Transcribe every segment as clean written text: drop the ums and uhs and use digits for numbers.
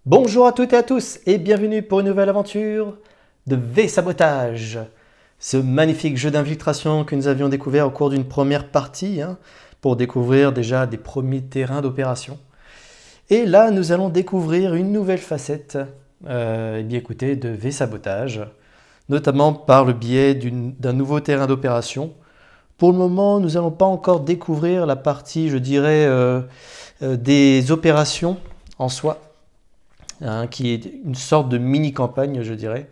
Bonjour à toutes et à tous et bienvenue pour une nouvelle aventure de V-Sabotage. Ce magnifique jeu d'infiltration que nous avions découvert au cours d'une première partie pour découvrir déjà des premiers terrains d'opération. Et là, nous allons découvrir une nouvelle facette écoutez, de V-Sabotage, notamment par le biais d'un nouveau terrain d'opération. Pour le moment, nous n'allons pas encore découvrir la partie, je dirais, des opérations en soi. Qui est une sorte de mini-campagne, je dirais.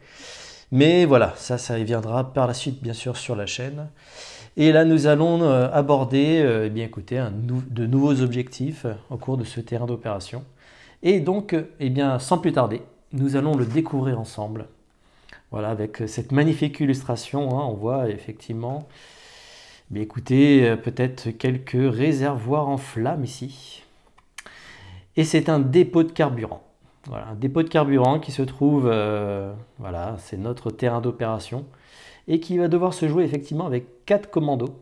Mais voilà, ça y viendra par la suite, bien sûr, sur la chaîne. Et là, nous allons aborder écoutez, de nouveaux objectifs au cours de ce terrain d'opération. Et donc, sans plus tarder, nous allons le découvrir ensemble. Voilà, avec cette magnifique illustration, on voit effectivement, écoutez, peut-être quelques réservoirs en flammes ici. Et c'est un dépôt de carburant. Voilà, un dépôt de carburant qui se trouve, voilà, c'est notre terrain d'opération et qui va devoir se jouer effectivement avec 4 commandos.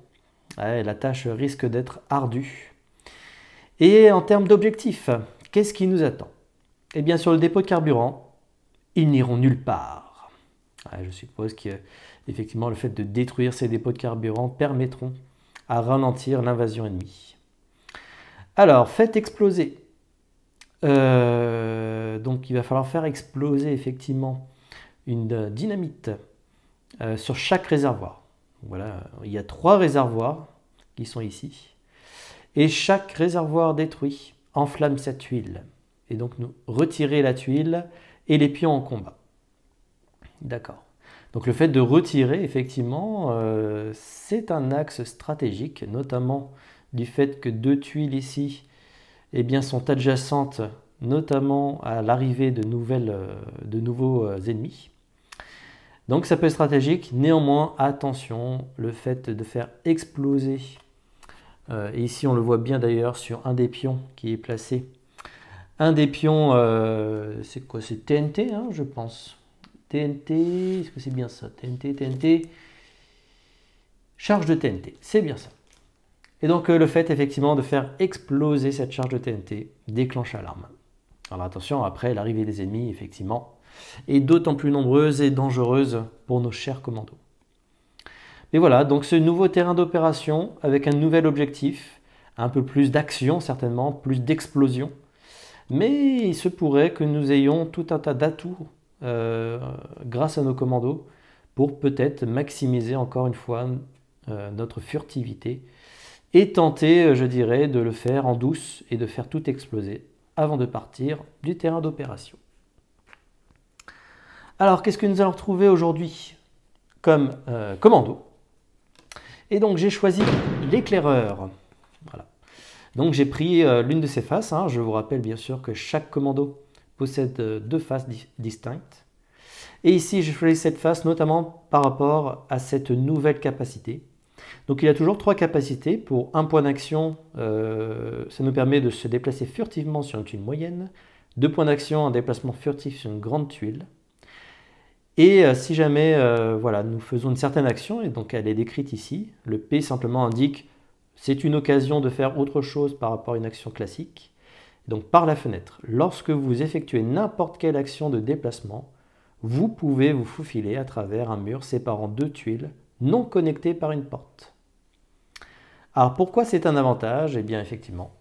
Ouais, la tâche risque d'être ardue. Et en termes d'objectifs, qu'est-ce qui nous attend? Eh bien, sur le dépôt de carburant, ils n'iront nulle part. Ouais, je suppose qu'effectivement, le fait de détruire ces dépôts de carburant permettront à ralentir l'invasion ennemie. Alors, faites exploser. Donc il va falloir faire exploser effectivement une dynamite sur chaque réservoir. Voilà, il y a 3 réservoirs qui sont ici. Et chaque réservoir détruit enflamme sa tuile. Et donc nous retirer la tuile et les pions en combat. D'accord. Donc le fait de retirer effectivement c'est un axe stratégique, notamment du fait que 2 tuiles ici sont adjacentes notamment à l'arrivée de nouveaux ennemis. Donc ça peut être stratégique, néanmoins attention, le fait de faire exploser, et ici on le voit bien d'ailleurs sur un des pions qui est placé, un des pions, c'est quoi, c'est TNT je pense, TNT, est-ce que c'est bien ça, TNT, charge de TNT, c'est bien ça. Et donc le fait effectivement de faire exploser cette charge de TNT déclenche l'alarme. Alors attention, après l'arrivée des ennemis effectivement est d'autant plus nombreuse et dangereuse pour nos chers commandos. Mais voilà, donc ce nouveau terrain d'opération avec un nouvel objectif, un peu plus d'action certainement, plus d'explosion. Mais il se pourrait que nous ayons tout un tas d'atouts grâce à nos commandos pour peut-être maximiser encore une fois notre furtivité et tenter, je dirais, de le faire en douce et de faire tout exploser avant de partir du terrain d'opération. Alors, qu'est-ce que nous allons retrouver aujourd'hui comme commando? Et donc, j'ai choisi l'éclaireur. Voilà. Donc, j'ai pris l'une de ces faces. Je vous rappelle bien sûr que chaque commando possède 2 faces distinctes. Et ici, j'ai choisi cette face notamment par rapport à cette nouvelle capacité. Donc il a toujours 3 capacités. Pour un point d'action, ça nous permet de se déplacer furtivement sur une tuile moyenne. 2 points d'action, un déplacement furtif sur une grande tuile. Et si jamais voilà, nous faisons une certaine action, et donc elle est décrite ici, le P simplement indique c'est une occasion de faire autre chose par rapport à une action classique. Donc par la fenêtre, lorsque vous effectuez n'importe quelle action de déplacement, vous pouvez vous faufiler à travers un mur séparant 2 tuiles non connectées par une porte. Alors pourquoi c'est un avantage? Eh bien effectivement,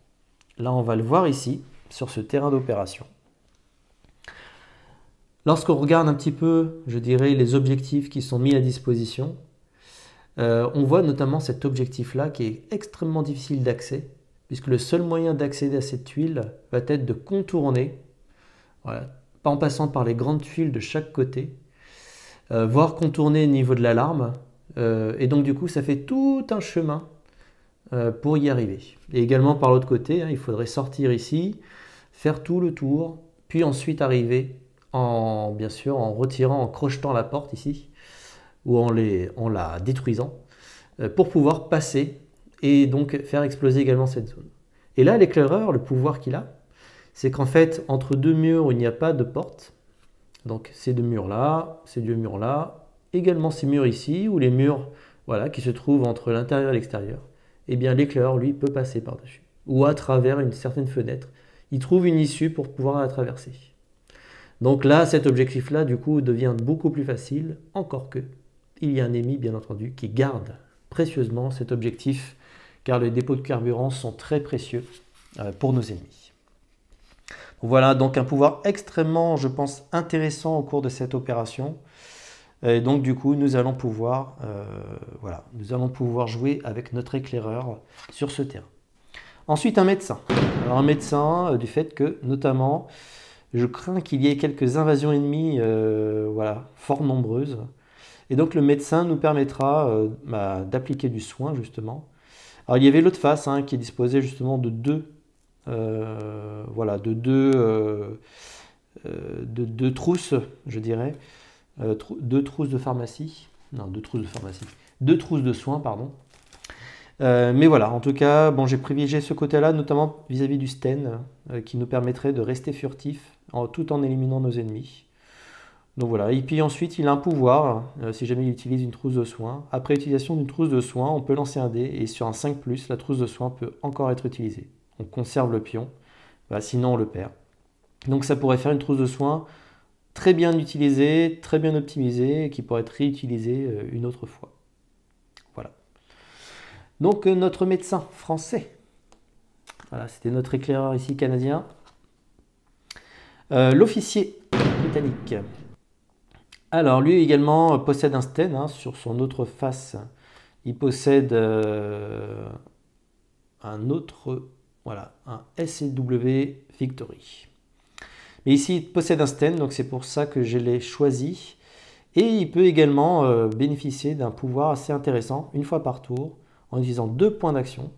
là on va le voir ici, sur ce terrain d'opération. Lorsqu'on regarde un petit peu, je dirais, les objectifs qui sont mis à disposition, on voit notamment cet objectif-là qui est extrêmement difficile d'accès, puisque le seul moyen d'accéder à cette tuile va être de contourner, voilà, pas en passant par les grandes tuiles de chaque côté, voire contourner au niveau de l'alarme, et donc du coup ça fait tout un chemin pour y arriver. Et également par l'autre côté, il faudrait sortir ici, faire tout le tour, puis ensuite arriver bien sûr en retirant, en crochetant la porte ici, ou en la détruisant, pour pouvoir passer et donc faire exploser également cette zone. Et là, l'éclaireur, le pouvoir qu'il a, c'est qu'en fait, entre 2 murs où il n'y a pas de porte, donc ces 2 murs-là, ces 2 murs-là, également ces murs ici, ou les murs voilà, qui se trouvent entre l'intérieur et l'extérieur, eh bien l'éclaireur, lui, peut passer par-dessus, ou à travers une certaine fenêtre. Il trouve une issue pour pouvoir la traverser. Donc là, cet objectif-là, du coup, devient beaucoup plus facile, encore que il y a un ennemi, bien entendu, qui garde précieusement cet objectif, car les dépôts de carburant sont très précieux pour nos ennemis. Voilà donc un pouvoir extrêmement, je pense, intéressant au cours de cette opération. Et donc du coup, nous allons pouvoir jouer avec notre éclaireur sur ce terrain. Ensuite, un médecin. Alors un médecin, du fait que, notamment, je crains qu'il y ait quelques invasions ennemies fort nombreuses. Et donc le médecin nous permettra d'appliquer du soin, justement. Alors il y avait l'autre face qui est disposée justement de deux trousses, je dirais. Deux trousses de pharmacie. Non, deux trousses de pharmacie. Deux trousses de soins, pardon. Mais voilà, en tout cas, bon, j'ai privilégié ce côté-là, notamment vis-à-vis du Sten, qui nous permettrait de rester furtif tout en éliminant nos ennemis. Donc voilà, et puis ensuite, il a un pouvoir, si jamais il utilise une trousse de soins. Après utilisation d'une trousse de soins, on peut lancer un dé, et sur un 5+, la trousse de soins peut encore être utilisée. On conserve le pion, sinon on le perd. Donc ça pourrait faire une trousse de soins très bien utilisée, très bien optimisée, et qui pourrait être réutilisée une autre fois. Voilà. Donc notre médecin français, voilà, c'était notre éclaireur ici canadien. L'officier britannique. Alors lui également possède un Sten sur son autre face. Il possède un SW Victory. Mais ici il possède un Sten, donc c'est pour ça que je l'ai choisi. Et il peut également bénéficier d'un pouvoir assez intéressant, une fois par tour, en utilisant 2 points d'action.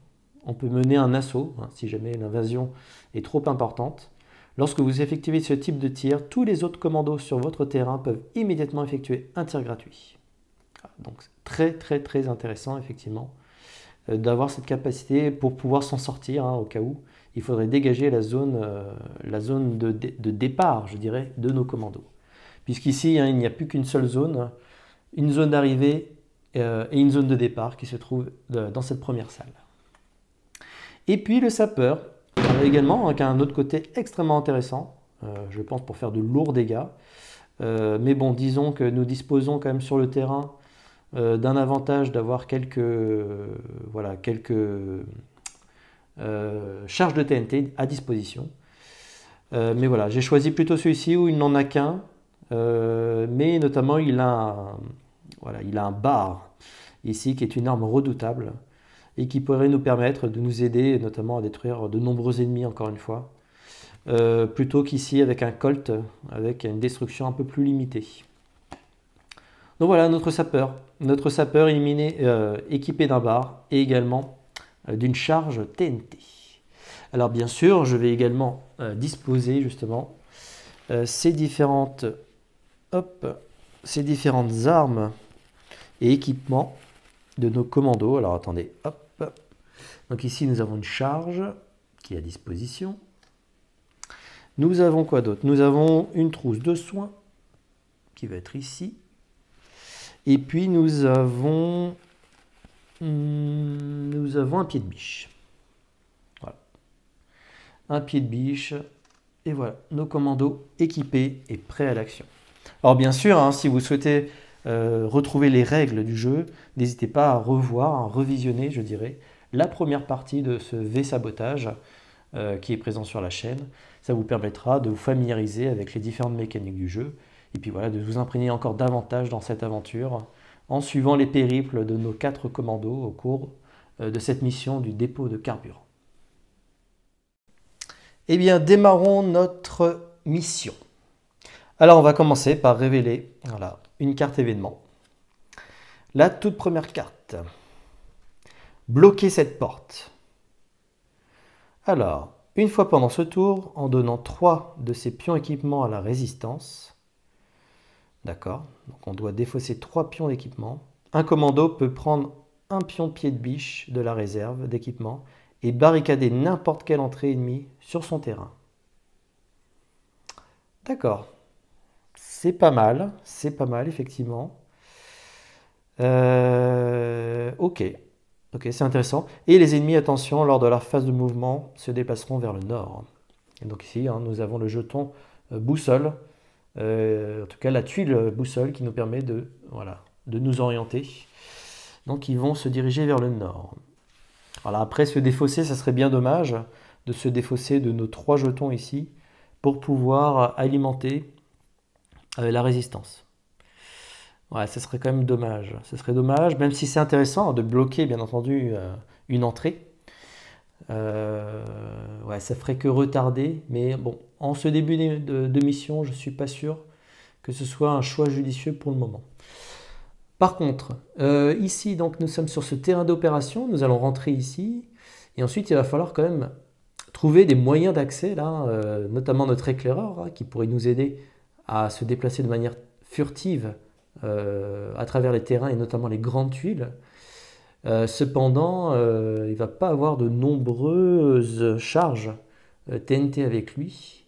On peut mener un assaut, si jamais l'invasion est trop importante. Lorsque vous effectuez ce type de tir, tous les autres commandos sur votre terrain peuvent immédiatement effectuer un tir gratuit. Donc très très très intéressant effectivement d'avoir cette capacité pour pouvoir s'en sortir au cas où. Il faudrait dégager la zone de départ, je dirais, de nos commandos. Puisqu'ici, il n'y a plus qu'une seule zone, une zone d'arrivée et une zone de départ qui se trouve dans cette première salle. Et puis le sapeur, également, qui a un autre côté extrêmement intéressant, je pense pour faire de lourds dégâts. Mais bon, disons que nous disposons quand même sur le terrain d'un avantage d'avoir quelques charges de TNT à disposition. Mais voilà, j'ai choisi plutôt celui-ci où il n'en a qu'un, mais notamment il a un bar ici qui est une arme redoutable et qui pourrait nous permettre de nous aider notamment à détruire de nombreux ennemis encore une fois, plutôt qu'ici avec un Colt avec une destruction un peu plus limitée. Donc voilà notre sapeur équipé d'un bar et également d'une charge TNT. Alors bien sûr, je vais également disposer justement ces différentes armes et équipements de nos commandos. Alors attendez, hop. Donc ici nous avons une charge qui est à disposition. Nous avons quoi d'autre? Nous avons une trousse de soins qui va être ici. Et puis nous avons un pied de biche. Voilà. Un pied de biche. Et voilà, nos commandos équipés et prêts à l'action. Alors bien sûr, si vous souhaitez retrouver les règles du jeu, n'hésitez pas à revisionner, je dirais, la première partie de ce V-sabotage qui est présent sur la chaîne. Ça vous permettra de vous familiariser avec les différentes mécaniques du jeu et puis voilà, de vous imprégner encore davantage dans cette aventure en suivant les périples de nos 4 commandos au cours de cette mission du dépôt de carburant. Eh bien, démarrons notre mission. Alors, on va commencer par révéler une carte événement. La toute première carte. Bloquer cette porte. Alors, une fois pendant ce tour, en donnant 3 de ces pions équipement à la résistance, d'accord, donc on doit défausser 3 pions d'équipement, un commando peut prendre un pion de pied de biche de la réserve d'équipement et barricader n'importe quelle entrée ennemie sur son terrain. D'accord, c'est pas mal effectivement. Ok, c'est intéressant. Et les ennemis, attention, lors de leur phase de mouvement, se déplaceront vers le nord. Et donc ici, nous avons le jeton boussole En tout cas, la tuile boussole qui nous permet de, voilà, de nous orienter. Donc, ils vont se diriger vers le nord. Alors après, se défausser, ça serait bien dommage de se défausser de nos 3 jetons ici pour pouvoir alimenter la résistance. Ouais, ça serait quand même dommage. Ce serait dommage, même si c'est intéressant de bloquer, bien entendu, une entrée. Ouais, ça ferait que retarder. Mais bon, en ce début de mission, je ne suis pas sûr que ce soit un choix judicieux pour le moment. Par contre, ici, donc, nous sommes sur ce terrain d'opération. Nous allons rentrer ici. Et ensuite, il va falloir quand même trouver des moyens d'accès, là, notamment notre éclaireur, hein, qui pourrait nous aider à se déplacer de manière furtive à travers les terrains et notamment les grandes tuiles. Cependant, il ne va pas avoir de nombreuses charges TNT avec lui.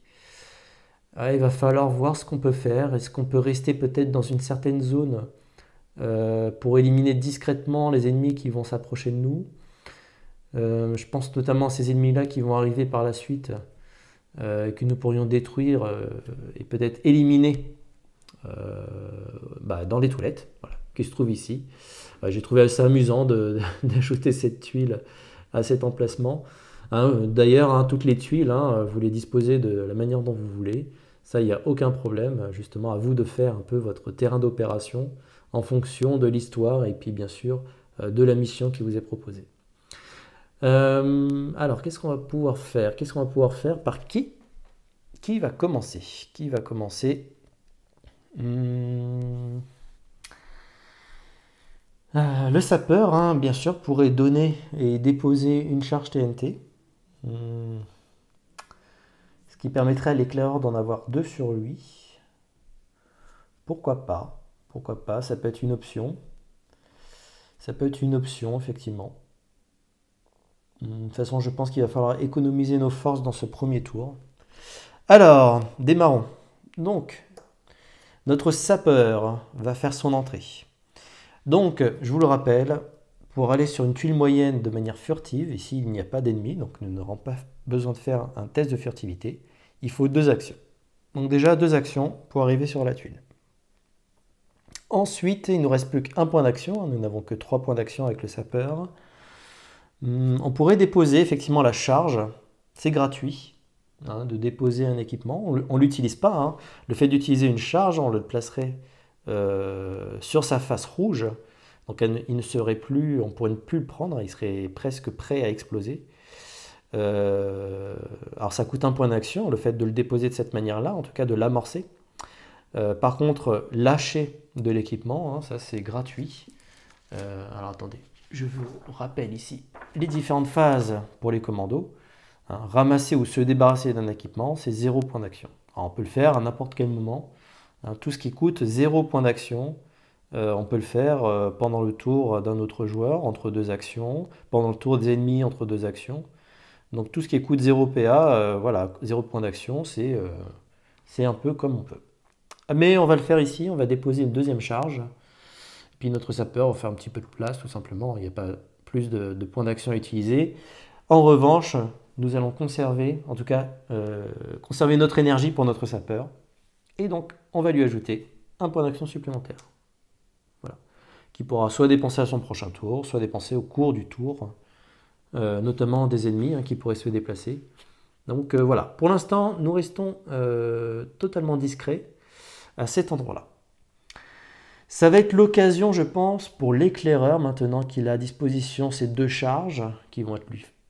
Il va falloir voir ce qu'on peut faire. Est-ce qu'on peut rester peut-être dans une certaine zone pour éliminer discrètement les ennemis qui vont s'approcher de nous. Je pense notamment à ces ennemis-là qui vont arriver par la suite, que nous pourrions détruire et peut-être éliminer dans les toilettes, voilà, qui se trouvent ici. J'ai trouvé assez amusant d'ajouter cette tuile à cet emplacement. Hein, d'ailleurs, hein, toutes les tuiles, hein, vous les disposez de la manière dont vous voulez. Ça, il n'y a aucun problème. Justement, à vous de faire un peu votre terrain d'opération en fonction de l'histoire et puis bien sûr de la mission qui vous est proposée. Alors, qu'est-ce qu'on va pouvoir faire? Qu'est-ce qu'on va pouvoir faire? Par qui? Qui va commencer? Qui va commencer? Le sapeur, hein, bien sûr, pourrait donner et déposer une charge TNT. Ce qui permettrait à l'éclaireur d'en avoir 2 sur lui. Pourquoi pas? Pourquoi pas? Ça peut être une option. Ça peut être une option, effectivement. De toute façon, je pense qu'il va falloir économiser nos forces dans ce premier tour. Alors, démarrons. Donc, notre sapeur va faire son entrée. Donc, je vous le rappelle, pour aller sur une tuile moyenne de manière furtive, ici il n'y a pas d'ennemi, donc nous n'aurons pas besoin de faire un test de furtivité, il faut 2 actions. Donc déjà 2 actions pour arriver sur la tuile. Ensuite, il ne nous reste plus qu'un point d'action, nous n'avons que 3 points d'action avec le sapeur. On pourrait déposer effectivement la charge, c'est gratuit, hein, de déposer un équipement, on ne l'utilise pas, hein. Le fait d'utiliser une charge, on le placerait sur sa face rouge, donc il ne serait plus, on pourrait ne plus le prendre, il serait presque prêt à exploser. Alors ça coûte un point d'action, le fait de le déposer de cette manière-là, en tout cas de l'amorcer. Par contre, lâcher de l'équipement, hein, ça c'est gratuit. Alors attendez, je vous rappelle ici les différentes phases pour les commandos. Hein, ramasser ou se débarrasser d'un équipement, c'est 0 point d'action. On peut le faire à n'importe quel moment. Hein, tout ce qui coûte 0 point d'action, on peut le faire pendant le tour d'un autre joueur, entre 2 actions, pendant le tour des ennemis, entre 2 actions. Donc tout ce qui coûte 0 PA, voilà, 0 point d'action, c'est un peu comme on peut. Mais on va le faire ici, on va déposer une deuxième charge. Puis notre sapeur va faire un petit peu de place, tout simplement. Il n'y a pas plus de points d'action à utiliser. En revanche, nous allons conserver, en tout cas, conserver notre énergie pour notre sapeur. Et donc, on va lui ajouter un point d'action supplémentaire. Voilà. Qui pourra soit dépenser à son prochain tour, soit dépenser au cours du tour, notamment des ennemis qui pourraient se déplacer. Donc voilà, pour l'instant, nous restons totalement discrets à cet endroit-là. Ça va être l'occasion, je pense, pour l'éclaireur, maintenant qu'il a à disposition ces 2 charges, qui vont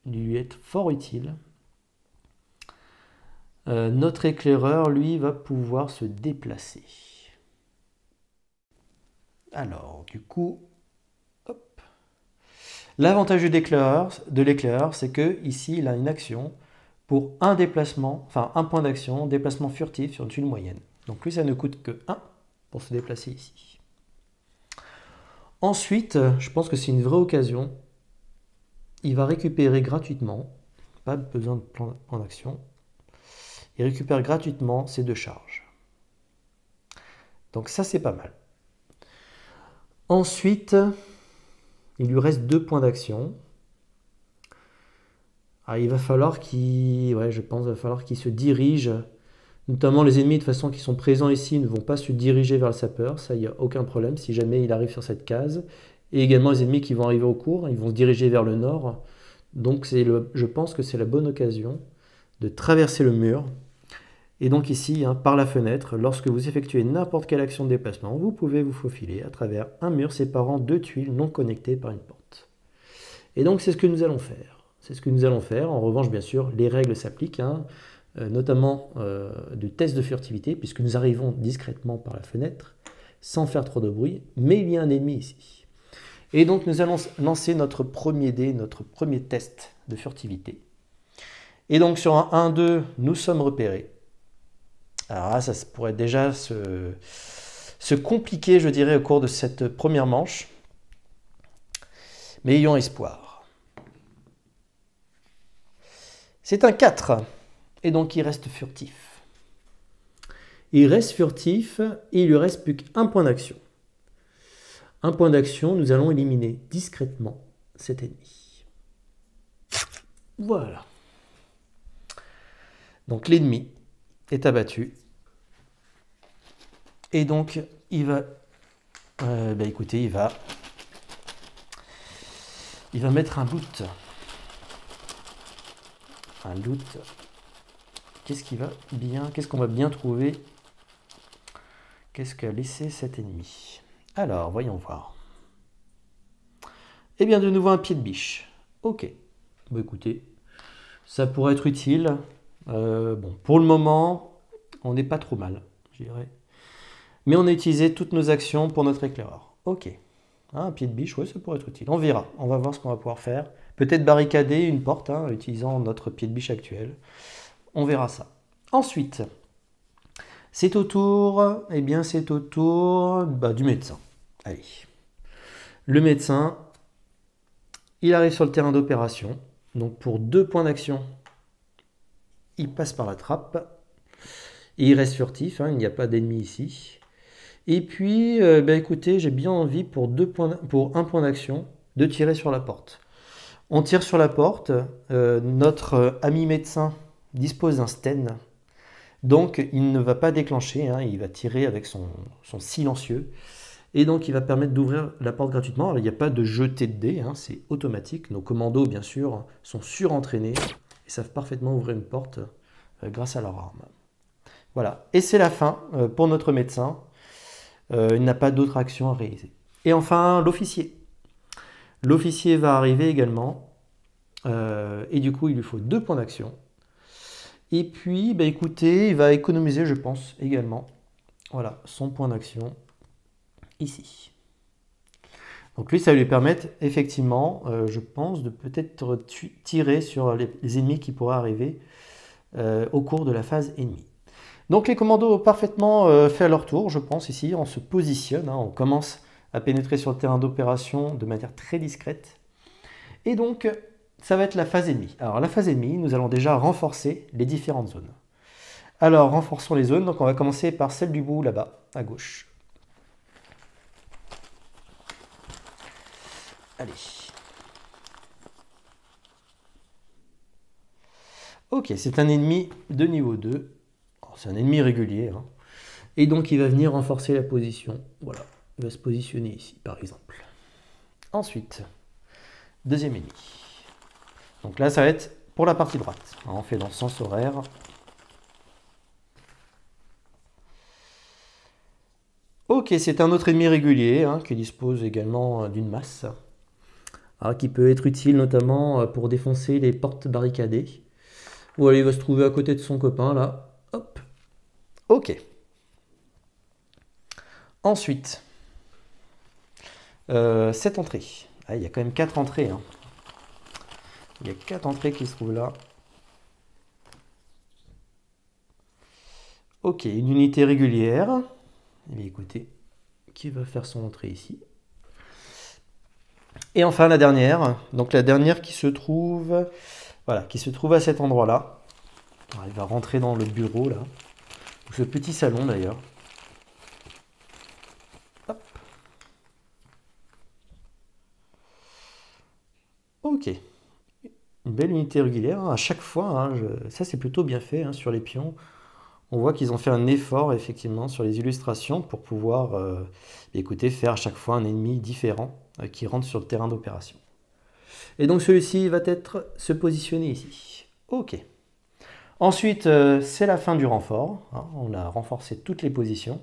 lui être fort utiles. Notre éclaireur, lui, va pouvoir se déplacer. Alors, du coup, hop. L'avantage de l'éclaireur, c'est que ici, il a une action pour un déplacement, enfin un point d'action, déplacement furtif sur une tuile moyenne. Donc lui, ça ne coûte que 1 pour se déplacer ici. Ensuite, je pense que c'est une vraie occasion. Il va récupérer gratuitement, pas besoin de point d'action. Il récupère gratuitement ces 2 charges. Donc ça, c'est pas mal. Ensuite, il lui reste 2 points d'action. Il va falloir qu'il, je pense, va falloir qu'il se dirige Notamment les ennemis de toute façon qui sont présents ici ne vont pas se diriger vers le sapeur, ça il n'y a aucun problème si jamais il arrive sur cette case. Et également les ennemis qui vont arriver au cours, ils vont se diriger vers le nord. Donc je pense que c'est la bonne occasion de traverser le mur. Et donc ici, hein, par la fenêtre, lorsque vous effectuez n'importe quelle action de déplacement, vous pouvez vous faufiler à travers un mur séparant deux tuiles non connectées par une porte. Et donc c'est ce que nous allons faire. C'est ce que nous allons faire. En revanche, bien sûr, les règles s'appliquent, hein, notamment du test de furtivité, puisque nous arrivons discrètement par la fenêtre, sans faire trop de bruit, mais il y a un ennemi ici. Et donc nous allons lancer notre premier dé, notre premier test de furtivité. Et donc sur un 1-2, nous sommes repérés. Alors là, ça pourrait déjà se compliquer, je dirais, au cours de cette première manche. Mais ayons espoir. C'est un 4. Et donc il reste furtif. Il reste furtif et il lui reste plus qu'un point d'action. Un point d'action, nous allons éliminer discrètement cet ennemi. Voilà. Donc l'ennemi est abattu. Et donc il va... écoutez, il va mettre un loot. Un loot. Qu'est-ce qu'on va bien trouver? Qu'est-ce qu'a laissé cet ennemi? Alors, voyons voir. Eh bien, de nouveau un pied de biche. Ok. Bon, écoutez, ça pourrait être utile. Bon, pour le moment, on n'est pas trop mal, je dirais. Mais on a utilisé toutes nos actions pour notre éclaireur. Ok. Un pied de biche, ouais, ça pourrait être utile. On verra. On va voir ce qu'on va pouvoir faire. Peut-être barricader une porte, hein, en utilisant notre pied de biche actuel. On verra ça. Ensuite, c'est au tour, c'est au tour du médecin. Allez. Le médecin, il arrive sur le terrain d'opération. Donc pour 2 points d'action, il passe par la trappe. Et il reste furtif, hein, il n'y a pas d'ennemi ici. Et puis, écoutez, j'ai bien envie pour 1 point d'action de tirer sur la porte. On tire sur la porte, notre ami médecin dispose d'un sten, donc il ne va pas déclencher, hein, il va tirer avec son silencieux, et donc il va permettre d'ouvrir la porte gratuitement. Alors, il n'y a pas de jeter de dés, hein, c'est automatique. Nos commandos, bien sûr, sont surentraînés et savent parfaitement ouvrir une porte grâce à leur arme. Voilà, et c'est la fin pour notre médecin. Il n'a pas d'autre action à réaliser. Et enfin, l'officier. L'officier va arriver également, et du coup, il lui faut 2 points d'action. Et puis, écoutez, il va économiser, je pense, également. Voilà, son point d'action, ici. Donc lui, ça va lui permettre, effectivement, je pense, de peut-être tirer sur les ennemis qui pourraient arriver au cours de la phase ennemie. Donc les commandos ont parfaitement fait leur tour, je pense, ici. On se positionne, hein, on commence à pénétrer sur le terrain d'opération de manière très discrète. Et donc, ça va être la phase ennemie. Alors la phase ennemie, nous allons déjà renforcer les différentes zones. Alors, renforçons les zones. Donc on va commencer par celle du bout, là-bas, à gauche. Allez. Ok, c'est un ennemi de niveau 2. C'est un ennemi régulier, hein. Et donc il va venir renforcer la position. Voilà, il va se positionner ici, par exemple. Ensuite, deuxième ennemi. Donc là, ça va être pour la partie droite. On fait dans le sens horaire. Ok, c'est un autre ennemi régulier, hein, qui dispose également d'une masse. Alors, qui peut être utile notamment pour défoncer les portes barricadées. Ou alors il va se trouver à côté de son copain, là. Hop. Ok. Ensuite, cette entrée. Ah, il y a quand même 4 entrées, hein. Il y a 4 entrées qui se trouvent là. Ok, une unité régulière. Eh bien, écoutez, qui va faire son entrée ici. Et enfin la dernière. Donc la dernière qui se trouve, voilà, qui se trouve à cet endroit-là. Il va rentrer dans le bureau là, ou ce petit salon d'ailleurs. Ok. Une belle unité régulière, hein, à chaque fois, hein, ça c'est plutôt bien fait, hein, sur les pions. on voit qu'ils ont fait un effort effectivement sur les illustrations pour pouvoir écoutez, faire à chaque fois un ennemi différent qui rentre sur le terrain d'opération. Et donc celui-ci va être se positionner ici. Ok. Ensuite, c'est la fin du renfort. Hein, on a renforcé toutes les positions.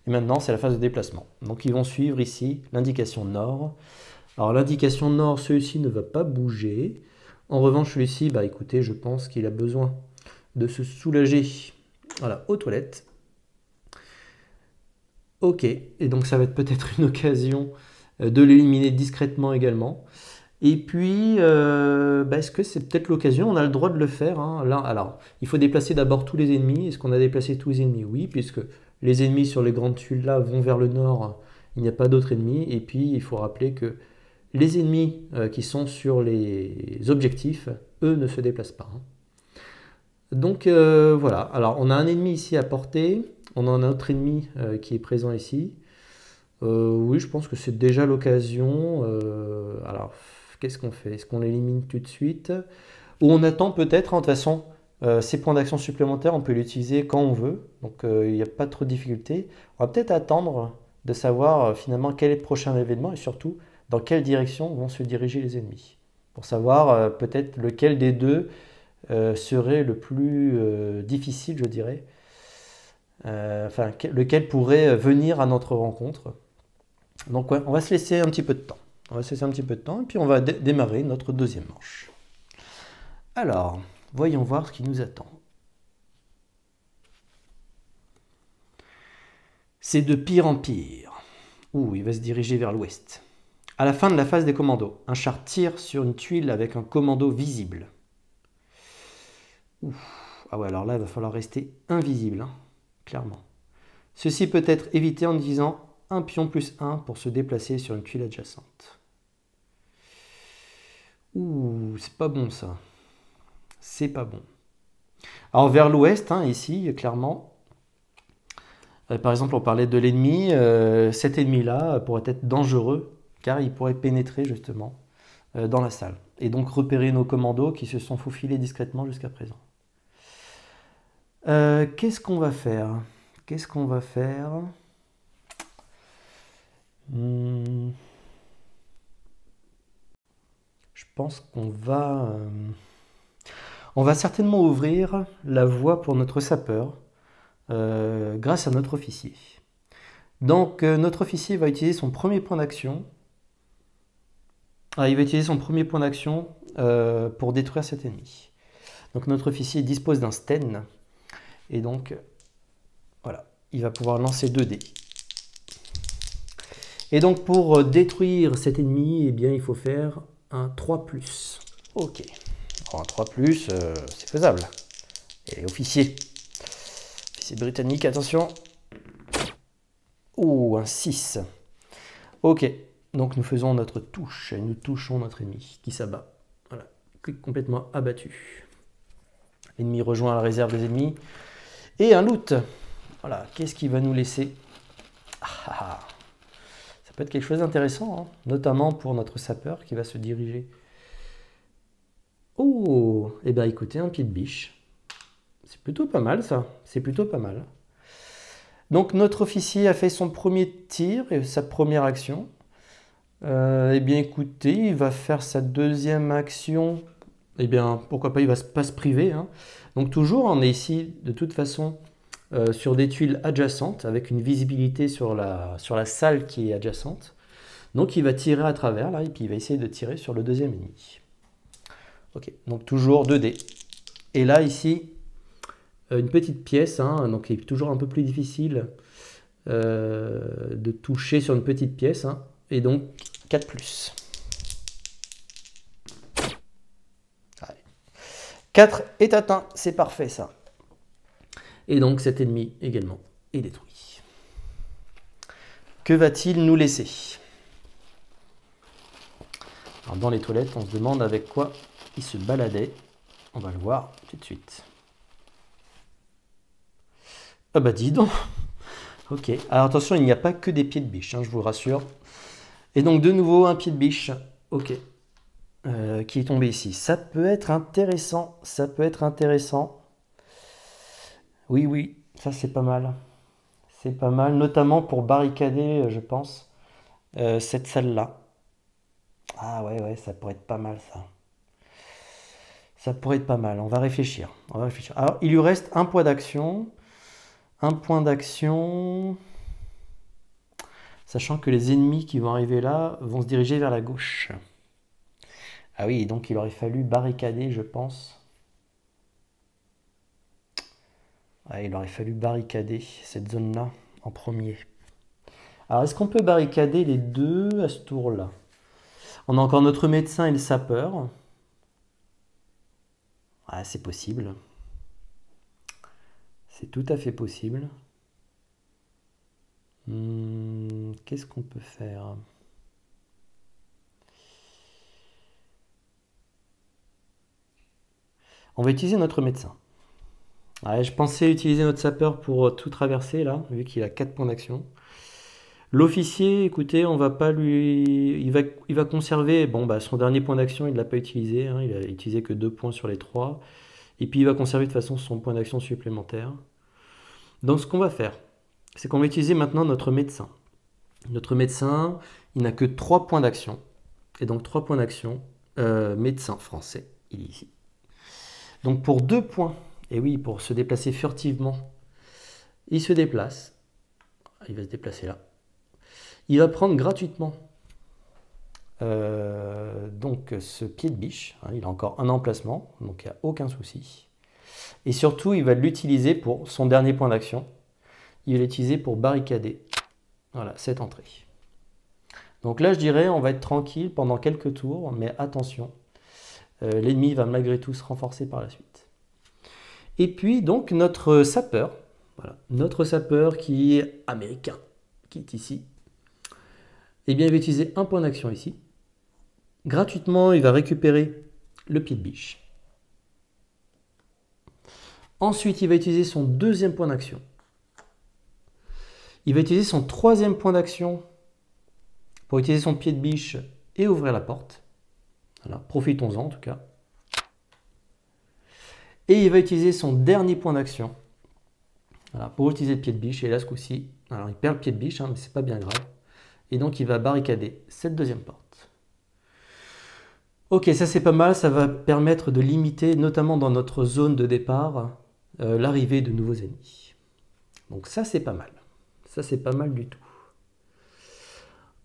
Et maintenant, c'est la phase de déplacement. Donc ils vont suivre ici l'indication nord. Alors l'indication nord, celui-ci ne va pas bouger. En revanche, celui-ci, bah écoutez, je pense qu'il a besoin de se soulager, voilà, aux toilettes. Ok, et donc ça va être peut-être une occasion de l'éliminer discrètement également. Et puis, bah, est-ce que c'est peut-être l'occasion? On a le droit de le faire. Hein. Là, alors, il faut déplacer d'abord tous les ennemis. Est-ce qu'on a déplacé tous les ennemis? Oui, puisque les ennemis sur les grandes tuiles là vont vers le nord. Il n'y a pas d'autres ennemis. Et puis, il faut rappeler que les ennemis qui sont sur les objectifs, eux, ne se déplacent pas. Hein. Donc, voilà. Alors, on a un ennemi ici à portée. On a un autre ennemi qui est présent ici. Oui, je pense que c'est déjà l'occasion. Alors, qu'est-ce qu'on fait? Est-ce qu'on l'élimine tout de suite? Ou on attend peut-être, hein, de toute façon, ces points d'action supplémentaires, on peut l'utiliser quand on veut. Donc, il n'y a pas trop de difficultés. On va peut-être attendre de savoir finalement quel est le prochain événement et surtout dans quelle direction vont se diriger les ennemis. Pour savoir peut-être lequel des deux serait le plus difficile, je dirais. Enfin, lequel pourrait venir à notre rencontre. Donc ouais, on va se laisser un petit peu de temps. On va se laisser un petit peu de temps et puis on va démarrer notre deuxième manche. Alors, voyons voir ce qui nous attend. C'est de pire en pire. Ouh, il va se diriger vers l'ouest. À la fin de la phase des commandos, un char tire sur une tuile avec un commando visible. Ouh. Ah ouais, alors là, il va falloir rester invisible, hein, clairement. Ceci peut être évité en utilisant un pion plus 1 pour se déplacer sur une tuile adjacente. Ouh, c'est pas bon ça. C'est pas bon. Alors vers l'ouest, hein, ici, clairement, par exemple, on parlait de l'ennemi. Cet ennemi-là pourrait être dangereux car il pourrait pénétrer justement dans la salle et donc repérer nos commandos qui se sont faufilés discrètement jusqu'à présent. Qu'est-ce qu'on va faire? Qu'est-ce qu'on va faire? Je pense qu'on va certainement ouvrir la voie pour notre sapeur grâce à notre officier. Donc notre officier va utiliser son premier point d'action. Il va utiliser son premier point d'action pour détruire cet ennemi. Donc notre officier dispose d'un Sten. Et donc, voilà, il va pouvoir lancer 2 dés. Et donc pour détruire cet ennemi, eh bien, il faut faire un 3+. Ok. Alors, un 3+, c'est faisable. Et officier. Officier britannique, attention. Oh, un 6. Ok. Donc nous faisons notre touche et nous touchons notre ennemi qui s'abat. Voilà. Complètement abattu. L'ennemi rejoint la réserve des ennemis. Et un loot. Voilà. Qu'est-ce qu'il va nous laisser? Ça peut être quelque chose d'intéressant, hein, notamment pour notre sapeur qui va se diriger. Oh, et bien écoutez, un pied de biche. C'est plutôt pas mal ça, c'est plutôt pas mal. Donc notre officier a fait son premier tir et sa première action. Eh bien écoutez, il va faire sa deuxième action. Eh bien pourquoi pas, il va pas se priver. Hein. Donc toujours, on est ici de toute façon sur des tuiles adjacentes avec une visibilité sur la salle qui est adjacente. Donc il va tirer à travers là et puis il va essayer de tirer sur le deuxième ennemi. Ok, donc toujours 2 dés. Et là ici, une petite pièce, hein, donc il est toujours un peu plus difficile de toucher sur une petite pièce. Hein, et donc 4+. Allez. 4 est atteint, c'est parfait ça. Et donc cet ennemi également est détruit. Que va-t-il nous laisser? Alors dans les toilettes, on se demande avec quoi il se baladait. On va le voir tout de suite. Ah bah dis donc. Ok, alors attention, il n'y a pas que des pieds de biche, hein, je vous rassure. Et donc de nouveau un pied de biche, ok, qui est tombé ici. Ça peut être intéressant, ça peut être intéressant. Oui, oui, Ça, c'est pas mal. C'est pas mal, notamment pour barricader, je pense, cette salle-là. Ah ouais, ouais, ça pourrait être pas mal, ça. Ça pourrait être pas mal. On va réfléchir. On va réfléchir. Alors, il lui reste un point d'action. Un point d'action. Sachant que les ennemis qui vont arriver là vont se diriger vers la gauche. Ah oui, donc il aurait fallu barricader, je pense. Ouais, il aurait fallu barricader cette zone-là en premier. Alors, est-ce qu'on peut barricader les deux à ce tour-là? On a encore notre médecin et le sapeur. Ah, c'est possible. C'est tout à fait possible. Qu'est-ce qu'on peut faire? On va utiliser notre médecin. Ouais, je pensais utiliser notre sapeur pour tout traverser là, vu qu'il a 4 points d'action. L'officier, écoutez, on va pas lui. Il va conserver. Bon, bah, son dernier point d'action, il ne l'a pas utilisé, hein, il a utilisé que 2 points sur les 3. Et puis il va conserver de toute façon son point d'action supplémentaire. Donc ce qu'on va faire, c'est qu'on va utiliser maintenant notre médecin. Notre médecin, il n'a que 3 points d'action. Et donc 3 points d'action, médecin français, il est ici. Donc pour 2 points, et oui, pour se déplacer furtivement, il se déplace. Il va se déplacer là. Il va prendre gratuitement donc ce pied de biche. Hein, il a encore un emplacement, donc il n'y a aucun souci. Et surtout, il va l'utiliser pour son dernier point d'action. Il va l'utiliser pour barricader. Voilà, cette entrée. Donc là, je dirais, on va être tranquille pendant quelques tours, mais attention, l'ennemi va malgré tout se renforcer par la suite. Et puis, donc, notre sapeur, voilà, notre sapeur qui est américain, qui est ici, eh bien, il va utiliser un point d'action ici. Gratuitement, il va récupérer le pied de biche. Ensuite, il va utiliser son deuxième point d'action. Il va utiliser son troisième point d'action pour utiliser son pied de biche et ouvrir la porte. Voilà, profitons-en en tout cas. Et il va utiliser son dernier point d'action, voilà, pour utiliser le pied de biche. Et là, ce coup-ci, alors il perd le pied de biche, hein, mais c'est pas bien grave. Et donc, il va barricader cette deuxième porte. Ok, ça c'est pas mal. Ça va permettre de limiter, notamment dans notre zone de départ, l'arrivée de nouveaux ennemis. Donc ça, c'est pas mal. Ça, c'est pas mal du tout.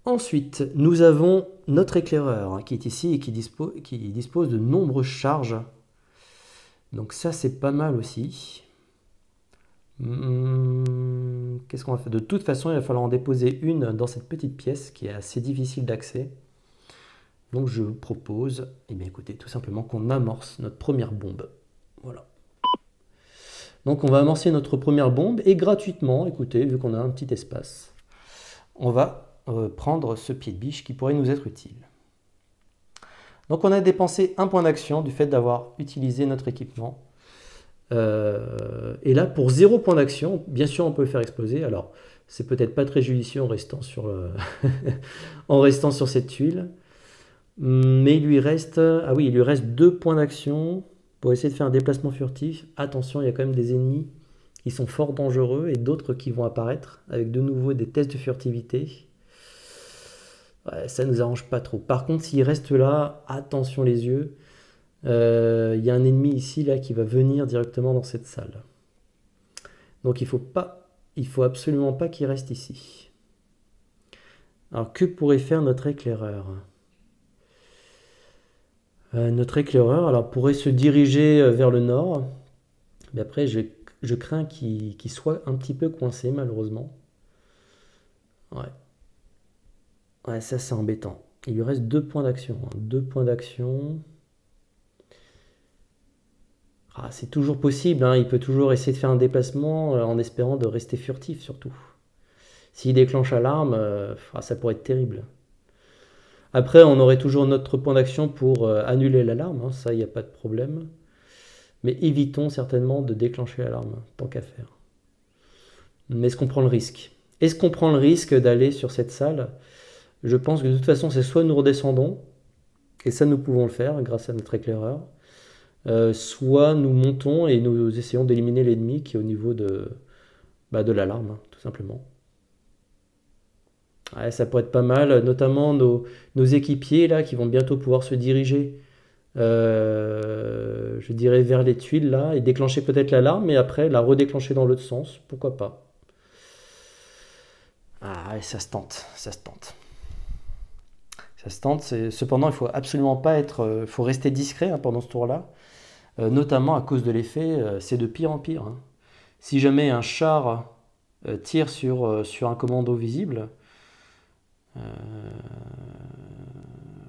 Ensuite, nous avons notre éclaireur, hein, qui est ici et qui dispose de nombreuses charges. Donc ça, c'est pas mal aussi. Qu'est-ce qu'on va faire? De toute façon, il va falloir en déposer une dans cette petite pièce qui est assez difficile d'accès. Donc je vous propose, eh bien, écoutez, tout simplement qu'on amorce notre première bombe. Voilà. Donc on va amorcer notre première bombe et gratuitement, écoutez, vu qu'on a un petit espace, on va prendre ce pied de biche qui pourrait nous être utile. Donc on a dépensé un point d'action du fait d'avoir utilisé notre équipement. Et là, pour 0 point d'action, bien sûr, on peut le faire exploser. Alors, c'est peut-être pas très judicieux en restant sur, en restant sur cette tuile. Mais il lui reste, ah oui, il lui reste 2 points d'action pour essayer de faire un déplacement furtif. Attention, il y a quand même des ennemis qui sont fort dangereux et d'autres qui vont apparaître avec de nouveau des tests de furtivité. Ouais, ça nous arrange pas trop. Par contre, s'il reste là, attention les yeux. Il y a un ennemi ici là qui va venir directement dans cette salle. Donc il faut absolument pas qu'il reste ici. Alors que pourrait faire notre éclaireur? Notre éclaireur alors pourrait se diriger vers le nord. Mais après je crains qu'il soit un petit peu coincé malheureusement. Ouais. Ouais, ça c'est embêtant. Il lui reste 2 points d'action. 2 points d'action. Ah, c'est toujours possible, hein. Il peut toujours essayer de faire un déplacement en espérant de rester furtif surtout. S'il déclenche l'alarme, ça pourrait être terrible. Après, on aurait toujours notre point d'action pour annuler l'alarme, hein, ça, il n'y a pas de problème. Mais évitons certainement de déclencher l'alarme, tant qu'à faire. Mais est-ce qu'on prend le risque? Est-ce qu'on prend le risque d'aller sur cette salle? Je pense que de toute façon, c'est soit nous redescendons, et ça nous pouvons le faire grâce à notre éclaireur, soit nous montons et nous essayons d'éliminer l'ennemi qui est au niveau de de l'alarme, hein, tout simplement. Ouais, ça pourrait être pas mal, notamment nos équipiers là qui vont bientôt pouvoir se diriger, je dirais, vers les tuiles là et déclencher peut-être l'alarme, mais après la redéclencher dans l'autre sens, pourquoi pas. Ah, ouais, ça se tente, ça se tente. Ça se tente, cependant il faut absolument pas être, faut rester discret hein, pendant ce tour-là, notamment à cause de l'effet, c'est de pire en pire, hein. Si jamais un char tire sur un commando visible,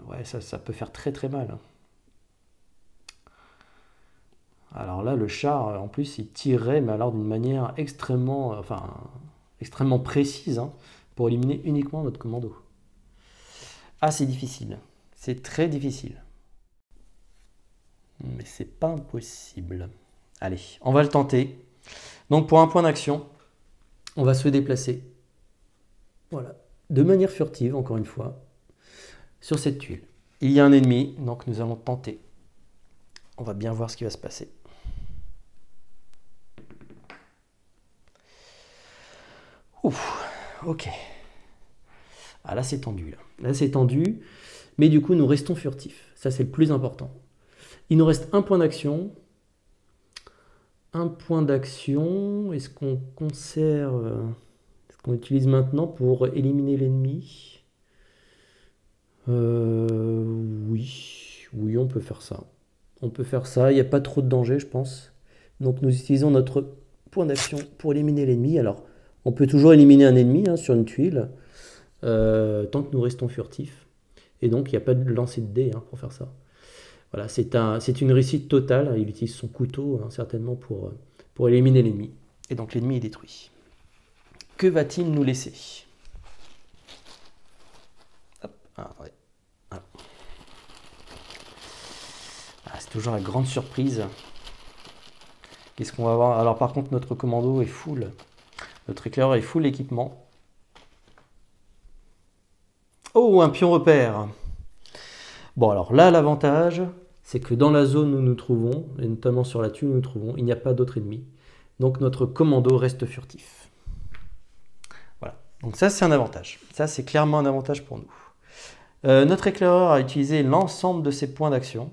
ouais, ça peut faire très très mal. Alors là, le char, en plus, il tirerait, mais alors d'une manière extrêmement, enfin, extrêmement précise, hein, pour éliminer uniquement notre commando. Ah, c'est difficile. C'est très difficile. Mais c'est pas impossible. Allez, on va le tenter. Donc pour un point d'action, on va se déplacer. Voilà. De manière furtive, encore une fois, sur cette tuile. Il y a un ennemi, donc nous allons tenter. On va bien voir ce qui va se passer. Ouf, ok. Ah là c'est tendu, là c'est tendu, mais du coup nous restons furtifs. Ça c'est le plus important. Il nous reste un point d'action. Un point d'action. Est-ce qu'on conserve... Est-ce qu'on utilise maintenant pour éliminer l'ennemi? Oui. Oui, on peut faire ça. On peut faire ça, il n'y a pas trop de danger, je pense. Donc nous utilisons notre point d'action pour éliminer l'ennemi. Alors, on peut toujours éliminer un ennemi hein, sur une tuile, tant que nous restons furtifs. Et donc, il n'y a pas de lancer de dés hein, pour faire ça. Voilà, c'est une réussite totale. Il utilise son couteau, hein, certainement, pour éliminer l'ennemi. Et donc, l'ennemi est détruit. Que va-t-il nous laisser? Hop, ouais. C'est toujours la grande surprise. Qu'est-ce qu'on va avoir? Alors par contre notre commando est full. Notre éclaireur est full équipement. Oh, un pion repère. Bon alors là l'avantage c'est que dans la zone où nous nous trouvons, et notamment sur la tuile où nous nous trouvons, il n'y a pas d'autres ennemis. Donc notre commando reste furtif. Voilà. Donc ça c'est un avantage. Ça c'est clairement un avantage pour nous. Notre éclaireur a utilisé l'ensemble de ses points d'action.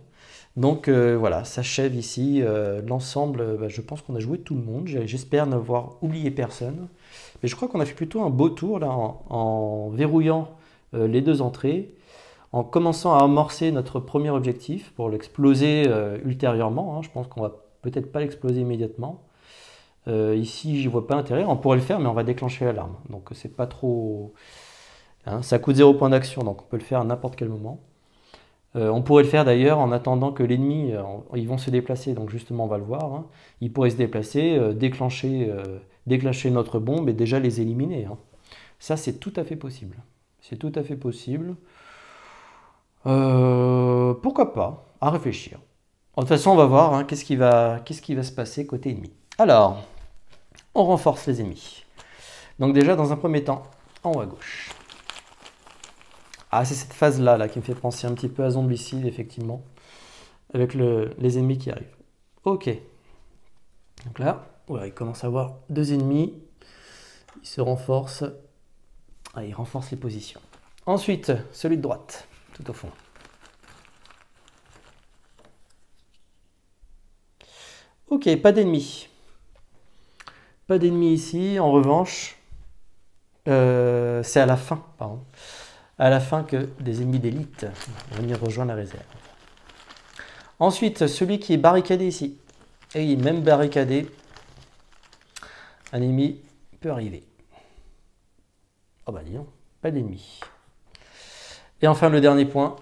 Donc voilà, s'achève ici l'ensemble. Je pense qu'on a joué tout le monde. J'espère n'avoir oublié personne. Mais je crois qu'on a fait plutôt un beau tour là en verrouillant les deux entrées, en commençant à amorcer notre premier objectif pour l'exploser ultérieurement. Hein. Je pense qu'on va peut-être pas l'exploser immédiatement. Ici, j'y vois pas l'intérêt. On pourrait le faire, mais on va déclencher l'alarme. Donc c'est pas trop. Hein, ça coûte 0 point d'action, donc on peut le faire à n'importe quel moment. On pourrait le faire d'ailleurs en attendant que l'ennemi, ils vont se déplacer, donc justement on va le voir, hein. Ils pourraient se déplacer, déclencher notre bombe et déjà les éliminer. Hein. Ça c'est tout à fait possible. C'est tout à fait possible. Pourquoi pas? À réfléchir. De toute façon on va voir hein, qu'est-ce qui va se passer côté ennemi. Alors, on renforce les ennemis. Donc déjà dans un premier temps, en haut à gauche. Ah, c'est cette phase-là là, qui me fait penser un petit peu à Zombicide, effectivement, avec les ennemis qui arrivent. Ok. Donc là, voilà, il commence à avoir deux ennemis. Il se renforce. Ah, il renforce les positions. Ensuite, celui de droite, tout au fond. Ok, pas d'ennemis. Pas d'ennemis ici. En revanche, c'est à la fin, pardon. À la fin que des ennemis d'élite vont venir rejoindre la réserve. Ensuite, celui qui est barricadé ici. Et il est même barricadé. Un ennemi peut arriver. Oh bah dis donc, pas d'ennemi. Et enfin le dernier point.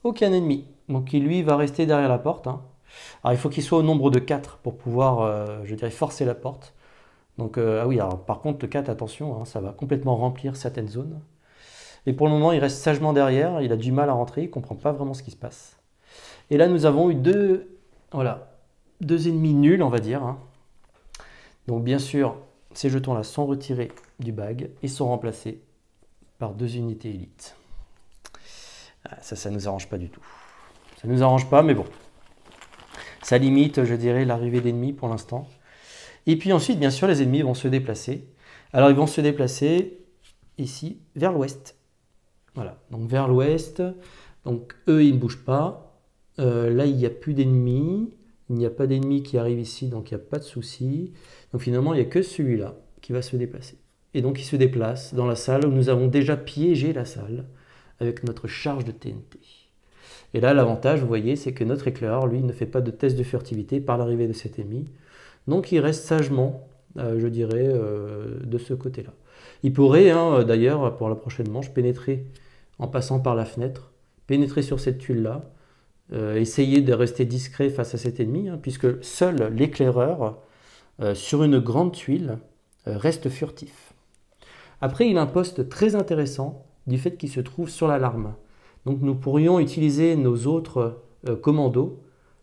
Aucun ennemi. Donc lui va rester derrière la porte. Hein. Alors il faut qu'il soit au nombre de 4 pour pouvoir, je dirais, forcer la porte. Donc, ah oui, alors par contre, le 4, attention, hein, ça va complètement remplir certaines zones. Et pour le moment, il reste sagement derrière, il a du mal à rentrer, il ne comprend pas vraiment ce qui se passe. Et là, nous avons eu deux ennemis nuls, on va dire. Hein. Donc, bien sûr, ces jetons-là sont retirés du bag et sont remplacés par deux unités élites. Ah, ça ne nous arrange pas du tout. Ça ne nous arrange pas, mais bon. Ça limite, je dirais, l'arrivée d'ennemis pour l'instant. Et puis ensuite, bien sûr, les ennemis vont se déplacer. Alors, ils vont se déplacer ici, vers l'ouest. Voilà, donc vers l'ouest. Donc, eux, ils ne bougent pas. Là, il n'y a plus d'ennemis. Il n'y a pas d'ennemis qui arrivent ici, donc il n'y a pas de souci. Donc, finalement, il n'y a que celui-là qui va se déplacer. Et donc, il se déplace dans la salle où nous avons déjà piégé la salle avec notre charge de TNT. Et là, l'avantage, vous voyez, c'est que notre éclaireur, lui, ne fait pas de test de furtivité par l'arrivée de cet ennemi. Donc, il reste sagement, je dirais, de ce côté-là. Il pourrait, d'ailleurs, pour la prochaine manche, pénétrer en passant par la fenêtre, pénétrer sur cette tuile-là, essayer de rester discret face à cet ennemi, puisque seul l'éclaireur, sur une grande tuile, reste furtif. Après, il a un poste très intéressant du fait qu'il se trouve sur l'alarme. Donc nous pourrions utiliser nos autres commandos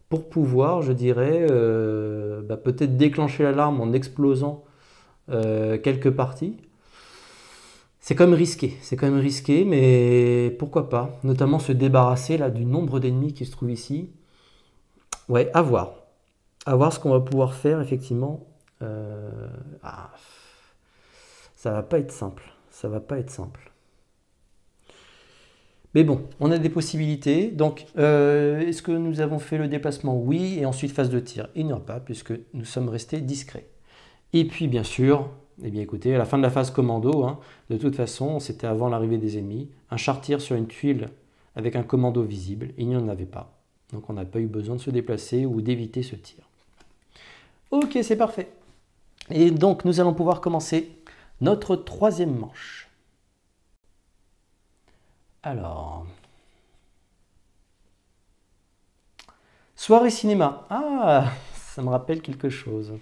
pour pouvoir, je dirais, peut-être déclencher l'alarme en explosant quelques parties. C'est quand même risqué, mais pourquoi pas. Notamment se débarrasser là du nombre d'ennemis qui se trouvent ici. Ouais, à voir. À voir ce qu'on va pouvoir faire, effectivement. Ça va pas être simple. Ça va pas être simple. Mais bon, on a des possibilités. Donc, est-ce que nous avons fait le déplacement? Oui. Et ensuite, phase de tir. Il n'y en a pas, puisque nous sommes restés discrets. Et puis, bien sûr, eh bien, écoutez, à la fin de la phase commando, de toute façon, c'était avant l'arrivée des ennemis. Un char tire sur une tuile avec un commando visible. Il n'y en avait pas. Donc, on n'a pas eu besoin de se déplacer ou d'éviter ce tir. Ok, c'est parfait. Et donc, nous allons pouvoir commencer notre troisième manche. Alors, soirée cinéma. Ah, ça me rappelle quelque chose.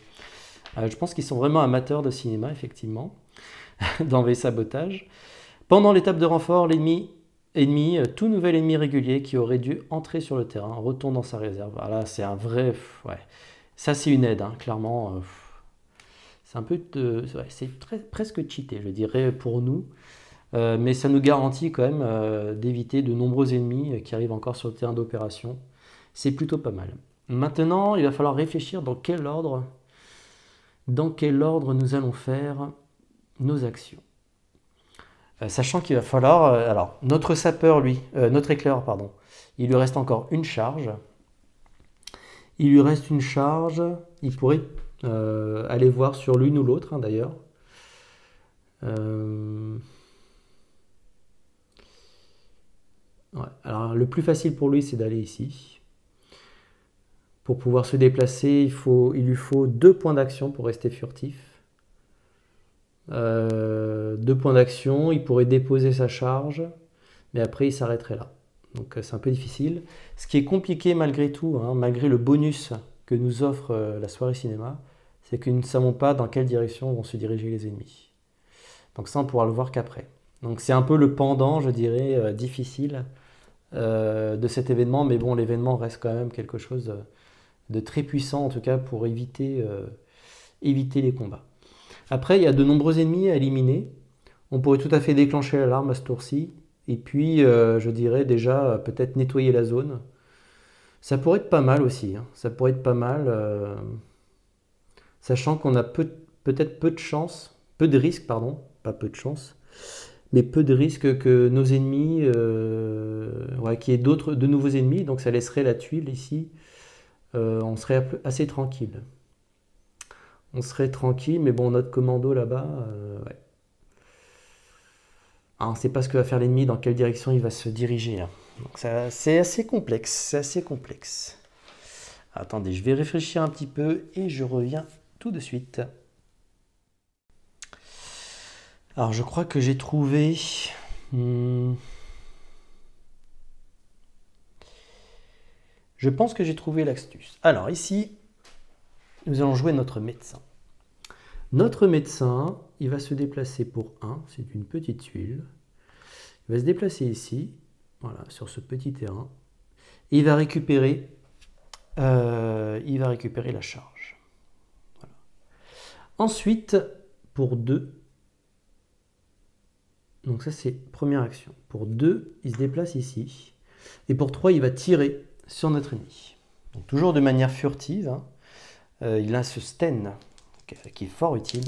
Je pense qu'ils sont vraiment amateurs de cinéma, effectivement, d'enlever sabotage. Pendant l'étape de renfort, tout nouvel ennemi régulier qui aurait dû entrer sur le terrain retourne dans sa réserve. Voilà, c'est un vrai... Ouais. Ça, c'est une aide, clairement. C'est un peu... c'est presque cheaté, je dirais, pour nous. Mais ça nous garantit quand même d'éviter de nombreux ennemis qui arrivent encore sur le terrain d'opération. C'est plutôt pas mal. Maintenant, il va falloir réfléchir dans quel ordre nous allons faire nos actions. Sachant qu'il va falloir... alors, notre sapeur, notre éclaireur, pardon, il lui reste encore une charge. Il lui reste une charge. Il pourrait aller voir sur l'une ou l'autre, d'ailleurs. Ouais. Alors, le plus facile pour lui, c'est d'aller ici. Pour pouvoir se déplacer, il lui faut 2 points d'action pour rester furtif. 2 points d'action, il pourrait déposer sa charge, mais après il s'arrêterait là. Donc c'est un peu difficile. Ce qui est compliqué malgré tout, malgré le bonus que nous offre la soirée cinéma, c'est que nous ne savons pas dans quelle direction vont se diriger les ennemis. Donc ça, on pourra le voir qu'après. Donc c'est un peu le pendant, je dirais, difficile de cet événement, mais bon, l'événement reste quand même quelque chose de très puissant, en tout cas pour éviter les combats. Après, il y a de nombreux ennemis à éliminer. On pourrait tout à fait déclencher l'alarme à ce tour-ci, et puis, je dirais déjà, peut-être nettoyer la zone. Ça pourrait être pas mal aussi, ça pourrait être pas mal, sachant qu'on a peut-être peu de chance, peu de risques, pardon, pas peu de chance, mais peu de risques que nos ennemis, qu'il y ait de nouveaux ennemis, donc ça laisserait la tuile ici, on serait assez tranquille. On serait tranquille, mais bon, notre commando là-bas, ouais. Alors, on ne sait pas ce que va faire l'ennemi, dans quelle direction il va se diriger. Donc c'est assez complexe, Attendez, je vais réfléchir un petit peu et je reviens tout de suite. Alors, je crois que j'ai trouvé... Je pense que j'ai trouvé l'astuce. Alors, ici, nous allons jouer notre médecin. Notre médecin, il va se déplacer pour 1, c'est une petite tuile. Il va se déplacer ici, voilà, sur ce petit terrain. Et il va récupérer la charge. Voilà. Ensuite, pour 2, donc ça c'est première action. Pour 2, il se déplace ici. Et pour 3, il va tirer sur notre ennemi. Donc, toujours de manière furtive, hein. Il a ce sten qui est fort utile.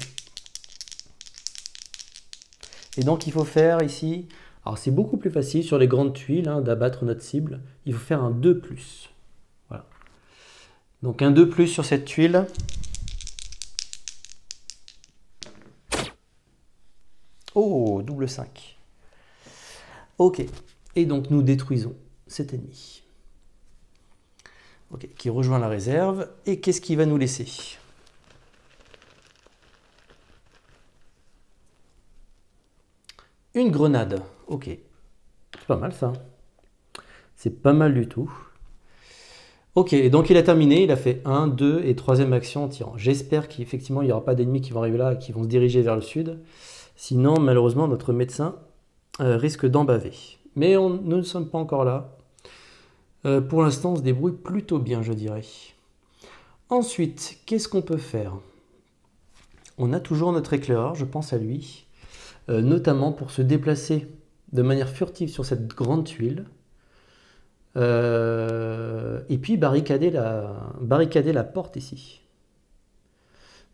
Et donc il faut faire ici, alors c'est beaucoup plus facile sur les grandes tuiles hein, d'abattre notre cible, il faut faire un 2+. Voilà. Donc un 2+ sur cette tuile. Oh, double 5. Ok, et donc nous détruisons cet ennemi. Ok, qui rejoint la réserve. Et qu'est-ce qu'il va nous laisser? Une grenade. Ok. C'est pas mal ça. C'est pas mal du tout. Ok, donc il a terminé. Il a fait 1, 2 et 3e action en tirant. J'espère qu'effectivement il n'y aura pas d'ennemis qui vont arriver là et qui vont se diriger vers le sud. Sinon, malheureusement, notre médecin risque d'en baver. Mais nous ne sommes pas encore là. Pour l'instant, on se débrouille plutôt bien, je dirais. Ensuite, qu'est-ce qu'on peut faire? On a toujours notre éclaireur, je pense à lui, notamment pour se déplacer de manière furtive sur cette grande tuile, et puis barricader la porte ici.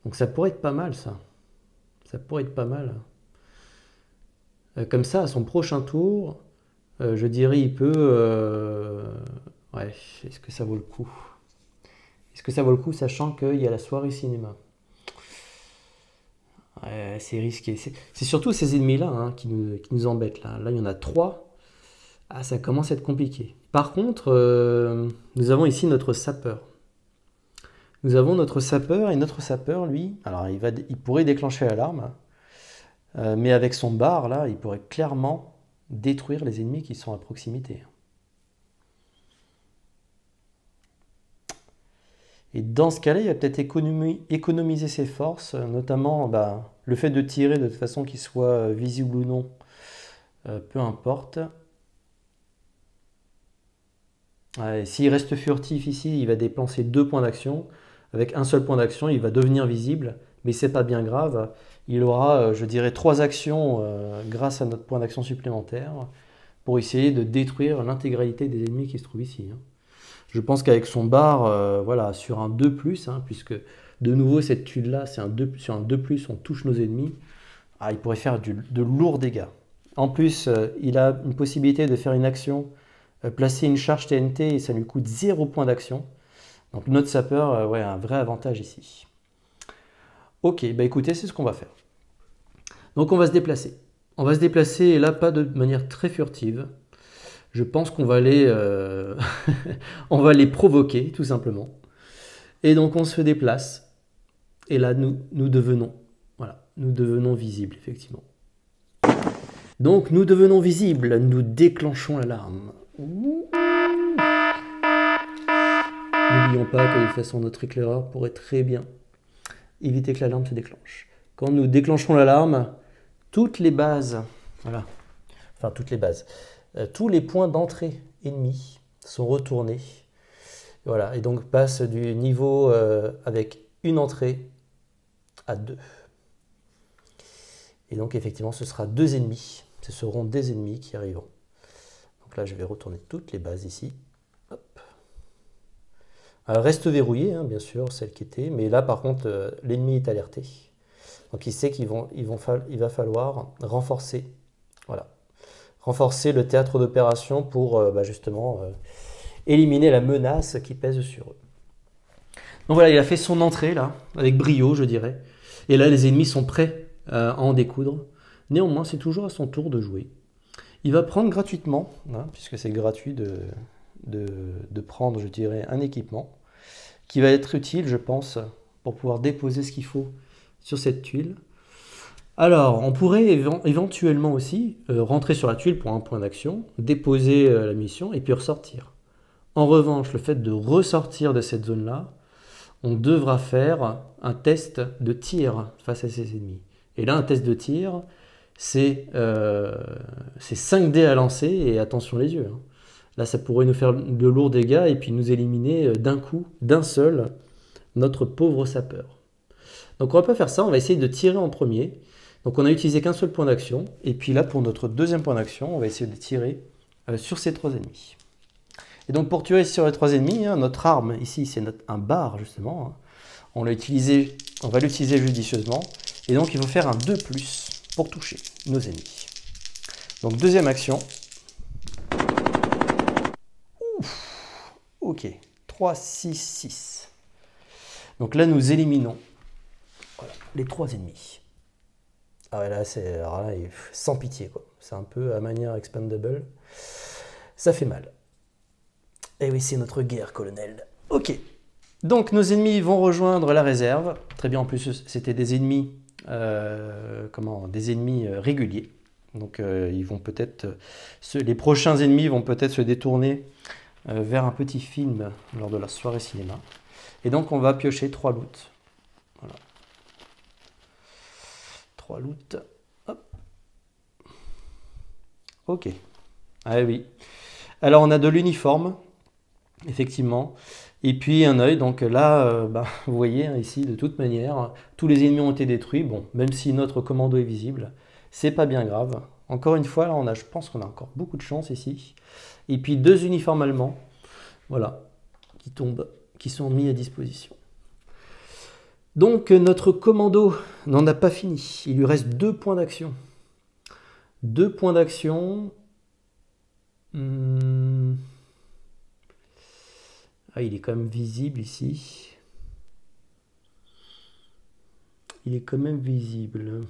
Donc ça pourrait être pas mal, ça. Ça pourrait être pas mal. Comme ça, à son prochain tour, je dirais, il peut... Ouais, est-ce que ça vaut le coup? Est-ce que ça vaut le coup, sachant qu'il y a la soirée cinéma? Ouais, c'est risqué. C'est surtout ces ennemis-là hein, qui nous embêtent. Là, il y en a 3. Ah, ça commence à être compliqué. Par contre, nous avons ici notre sapeur. Nous avons notre sapeur, et notre sapeur, lui, alors il pourrait déclencher l'alarme, mais avec son bar, là, il pourrait clairement détruire les ennemis qui sont à proximité. Et dans ce cas-là, il va peut-être économiser ses forces, notamment le fait de tirer de toute façon qu'il soit visible ou non, peu importe. S'il reste furtif ici, il va dépenser 2 points d'action. Avec un seul point d'action, il va devenir visible, mais c'est pas bien grave. Il aura, je dirais, 3 actions grâce à notre point d'action supplémentaire pour essayer de détruire l'intégralité des ennemis qui se trouvent ici. Hein. Je pense qu'avec son bar, voilà, sur un 2+, hein, puisque de nouveau cette tuile-là, c'est sur un 2+, on touche nos ennemis, il pourrait faire de lourds dégâts. En plus, il a une possibilité de faire une action, placer une charge TNT et ça lui coûte 0 point d'action. Donc notre sapeur ouais, a un vrai avantage ici. Ok, bah écoutez, c'est ce qu'on va faire. Donc on va se déplacer. On va se déplacer, et là pas de manière très furtive. Je pense qu'on va on va les provoquer, tout simplement. Et donc on se déplace. Et là, nous devenons visibles, effectivement. Donc nous devenons visibles, nous déclenchons l'alarme. N'oublions pas que de toute façon notre éclaireur pourrait très bien éviter que l'alarme se déclenche. Quand nous déclenchons l'alarme, toutes les bases, voilà, enfin toutes les bases, tous les points d'entrée ennemis sont retournés. Voilà, et donc passe du niveau avec une entrée à 2. Et donc effectivement ce sera 2 ennemis, ce seront des ennemis qui arriveront. Donc là je vais retourner toutes les bases ici. Hop. Reste verrouillée, hein, bien sûr, celle qui était, mais là par contre l'ennemi est alerté. Donc il sait qu'il va falloir renforcer, voilà, renforcer le théâtre d'opération pour justement éliminer la menace qui pèse sur eux. Donc voilà, il a fait son entrée là, avec brio je dirais, et là les ennemis sont prêts à en découdre. Néanmoins, c'est toujours à son tour de jouer. Il va prendre gratuitement, hein, puisque c'est gratuit de prendre, je dirais, un équipement qui va être utile, je pense, pour pouvoir déposer ce qu'il faut sur cette tuile. Alors, on pourrait éventuellement aussi rentrer sur la tuile pour un point d'action, déposer la mission et puis ressortir. En revanche, le fait de ressortir de cette zone-là, on devra faire un test de tir face à ces ennemis. Et là, un test de tir, c'est 5 dés à lancer et attention les yeux. Hein. Là, ça pourrait nous faire de lourds dégâts et puis nous éliminer d'un coup, d'un seul, notre pauvre sapeur. Donc on va pas faire ça, on va essayer de tirer en premier. Donc on a utilisé qu'un seul point d'action. Et puis là, pour notre deuxième point d'action, on va essayer de tirer sur ces 3 ennemis. Et donc pour tuer sur les 3 ennemis, hein, notre arme ici c'est un bar justement. Hein. On va l'utiliser judicieusement. Et donc il faut faire un 2+ pour toucher nos ennemis. Donc deuxième action. Ouf, ok, 3, 6, 6. Donc là nous éliminons voilà, les 3 ennemis. Ah ouais, là c'est sans pitié quoi. C'est un peu à manière expandable. Ça fait mal. Et oui, c'est notre guerre, colonel. Ok. Donc nos ennemis vont rejoindre la réserve. Très bien, en plus c'était des ennemis, des ennemis réguliers. Donc ils vont peut-être, les prochains ennemis vont peut-être se détourner vers un petit film lors de la soirée cinéma. Et donc on va piocher 3 loots. Voilà. 3 loots. Hop. Ok. Ah oui. Alors on a de l'uniforme, effectivement. Et puis un œil, donc là, vous voyez hein, ici, de toute manière, tous les ennemis ont été détruits. Bon, même si notre commando est visible, c'est pas bien grave. Encore une fois, là, je pense qu'on a encore beaucoup de chance ici. Et puis 2 uniformes allemands, voilà, qui tombent, qui sont mis à disposition. Donc notre commando n'en a pas fini. Il lui reste 2 points d'action. 2 points d'action. Ah, il est quand même visible ici. Il est quand même visible.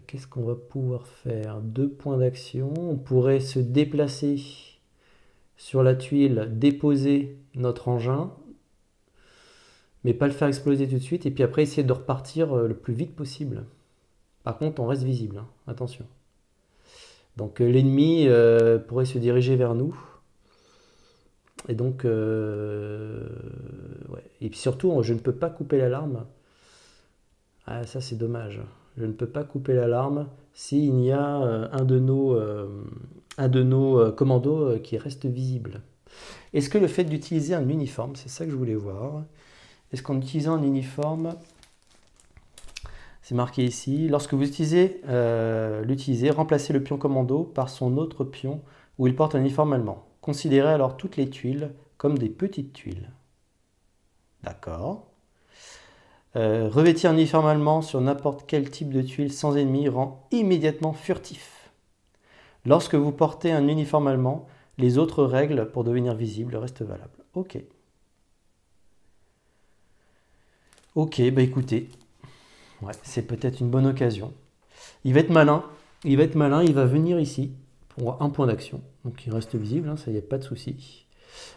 Qu'est-ce qu'on va pouvoir faire? 2 points d'action. On pourrait se déplacer sur la tuile, déposer notre engin, mais pas le faire exploser tout de suite. Et puis après, essayer de repartir le plus vite possible. Par contre, on reste visible. Hein. Attention. Donc l'ennemi pourrait se diriger vers nous. Et donc, ouais. Et puis surtout, je ne peux pas couper l'alarme. Ah, ça c'est dommage. Je ne peux pas couper l'alarme s'il y a un de nos commandos qui reste visible. Est-ce que le fait d'utiliser un uniforme, c'est ça que je voulais voir. Est-ce qu'en utilisant un uniforme, c'est marqué ici, lorsque vous utilisez remplacez le pion commando par son autre pion où il porte un uniforme allemand. Considérez alors toutes les tuiles comme des petites tuiles. D'accord. Revêtir un uniforme allemand sur n'importe quel type de tuile sans ennemi rend immédiatement furtif. Lorsque vous portez un uniforme allemand, les autres règles pour devenir visible restent valables. Ok. Ok, bah écoutez, ouais, c'est peut-être une bonne occasion. Il va être malin, il va venir ici pour un point d'action. Donc il reste visible, hein, ça y a pas de souci.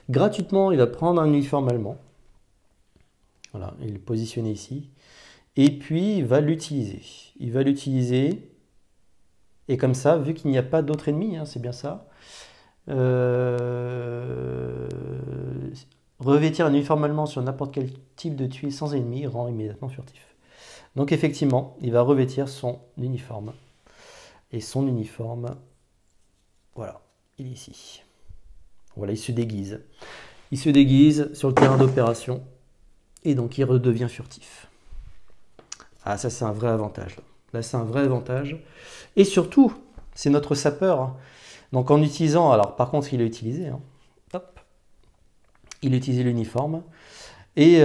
Gratuitement, il va prendre un uniforme allemand. Voilà, il est positionné ici. Et puis il va l'utiliser. Il va l'utiliser. Et comme ça, vu qu'il n'y a pas d'autres ennemis, hein, c'est bien ça. Revêtir un uniforme allemand sur n'importe quel type de tuile sans ennemi rend immédiatement furtif. Donc effectivement, il va revêtir son uniforme. Et son uniforme, voilà, il est ici. Voilà, il se déguise. Il se déguise sur le terrain d'opération. Et donc il redevient furtif. Ah, ça c'est un vrai avantage. Là, c'est un vrai avantage. Et surtout, c'est notre sapeur. Hein. Donc en utilisant, alors par contre il a utilisé, hein. Hop. Il a utilisé l'uniforme. Et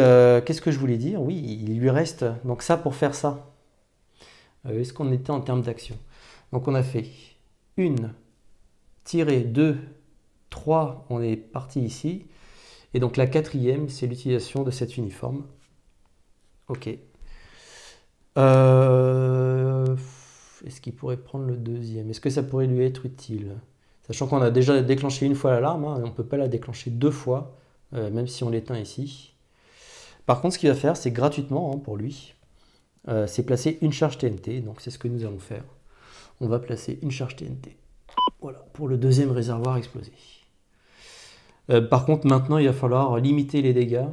qu'est-ce que je voulais dire? Oui, il lui reste, donc ça pour faire ça. Est-ce qu'on était en termes d'action? Donc on a fait 1, tiré 2, 3, on est parti ici. Et donc la 4e, c'est l'utilisation de cet uniforme. Ok. Est-ce qu'il pourrait prendre le 2e? Est-ce que ça pourrait lui être utile? Sachant qu'on a déjà déclenché une fois l'alarme, hein, et on ne peut pas la déclencher 2 fois, même si on l'éteint ici. Par contre, ce qu'il va faire, c'est gratuitement, hein, pour lui, c'est placer une charge TNT. Donc c'est ce que nous allons faire. On va placer une charge TNT. Voilà, pour le 2e réservoir explosé. Par contre, maintenant, il va falloir limiter les dégâts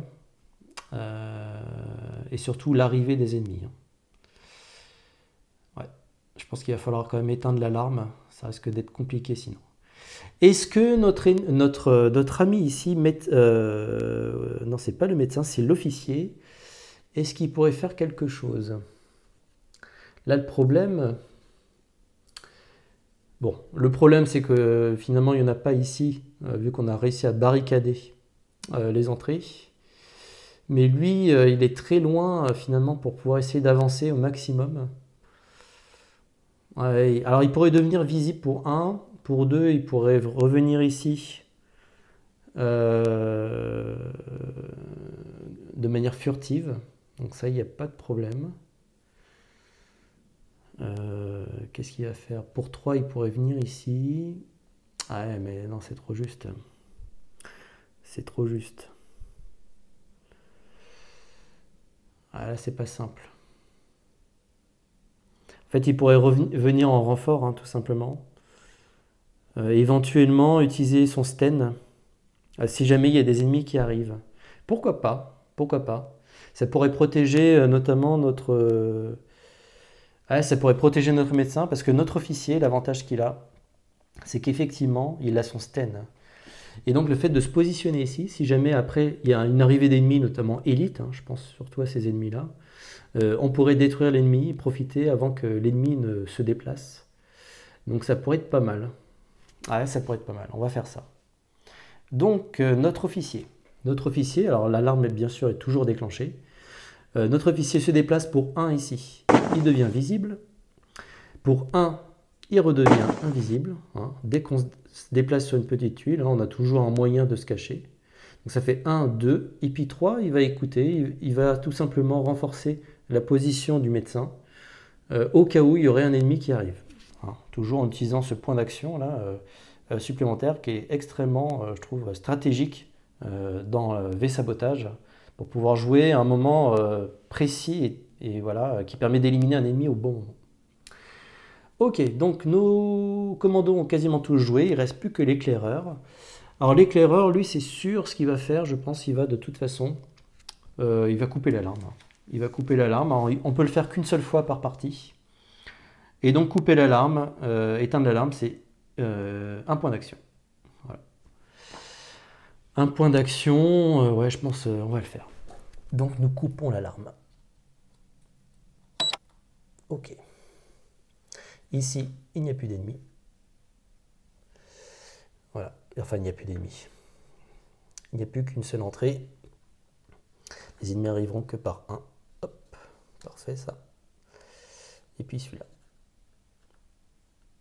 et surtout l'arrivée des ennemis. Ouais, je pense qu'il va falloir quand même éteindre l'alarme. Ça risque d'être compliqué sinon. Est-ce que notre ami ici, non, c'est pas le médecin, c'est l'officier. Est-ce qu'il pourrait faire quelque chose? Là, le problème, Bon, le problème c'est que finalement il n'y en a pas ici, vu qu'on a réussi à barricader les entrées. Mais lui, il est très loin finalement pour pouvoir essayer d'avancer au maximum. Ouais, alors il pourrait devenir visible pour 1, pour 2, il pourrait revenir ici de manière furtive. Donc ça, il n'y a pas de problème. Qu'est-ce qu'il va faire? Pour 3, il pourrait venir ici. Ah ouais, mais non, c'est trop juste. C'est trop juste. Ah là, c'est pas simple. En fait, il pourrait venir en renfort, hein, tout simplement. Éventuellement, utiliser son sten si jamais il y a des ennemis qui arrivent. Pourquoi pas? Pourquoi pas? Ça pourrait protéger notamment notre... ça pourrait protéger notre médecin parce que notre officier, l'avantage qu'il a, c'est qu'effectivement, il a son sten. Et donc le fait de se positionner ici, si jamais après il y a une arrivée d'ennemis, notamment élite, hein, je pense surtout à ces ennemis-là, on pourrait détruire l'ennemi, profiter avant que l'ennemi ne se déplace. Donc ça pourrait être pas mal. Ouais, ça pourrait être pas mal, on va faire ça. Donc notre officier, alors l'alarme bien sûr est toujours déclenchée. Notre officier se déplace pour 1 ici, il devient visible. Pour 1, il redevient invisible. Hein. Dès qu'on se déplace sur une petite tuile, là, on a toujours un moyen de se cacher. Donc ça fait 1, 2, et puis 3, il va écouter, il va tout simplement renforcer la position du médecin au cas où il y aurait un ennemi qui arrive. Hein. Toujours en utilisant ce point d'action là supplémentaire qui est extrêmement, je trouve, stratégique dans V-Sabotage pour pouvoir jouer à un moment précis et voilà, qui permet d'éliminer un ennemi au bon moment. Ok, donc nos commandos ont quasiment tous joué, il ne reste plus que l'éclaireur. Alors l'éclaireur, lui, c'est sûr ce qu'il va faire, je pense qu'il va de toute façon, il va couper l'alarme. Il va couper l'alarme, on peut le faire qu'une seule fois par partie. Et donc couper l'alarme, éteindre l'alarme, c'est un point d'action. Voilà. Un point d'action, ouais, je pense on va le faire. Donc nous coupons l'alarme. Ok. Ici, il n'y a plus d'ennemis. Voilà. Enfin, il n'y a plus d'ennemis. Il n'y a plus qu'une seule entrée. Les ennemis arriveront que par 1. Hop. Parfait, ça. Et puis celui-là.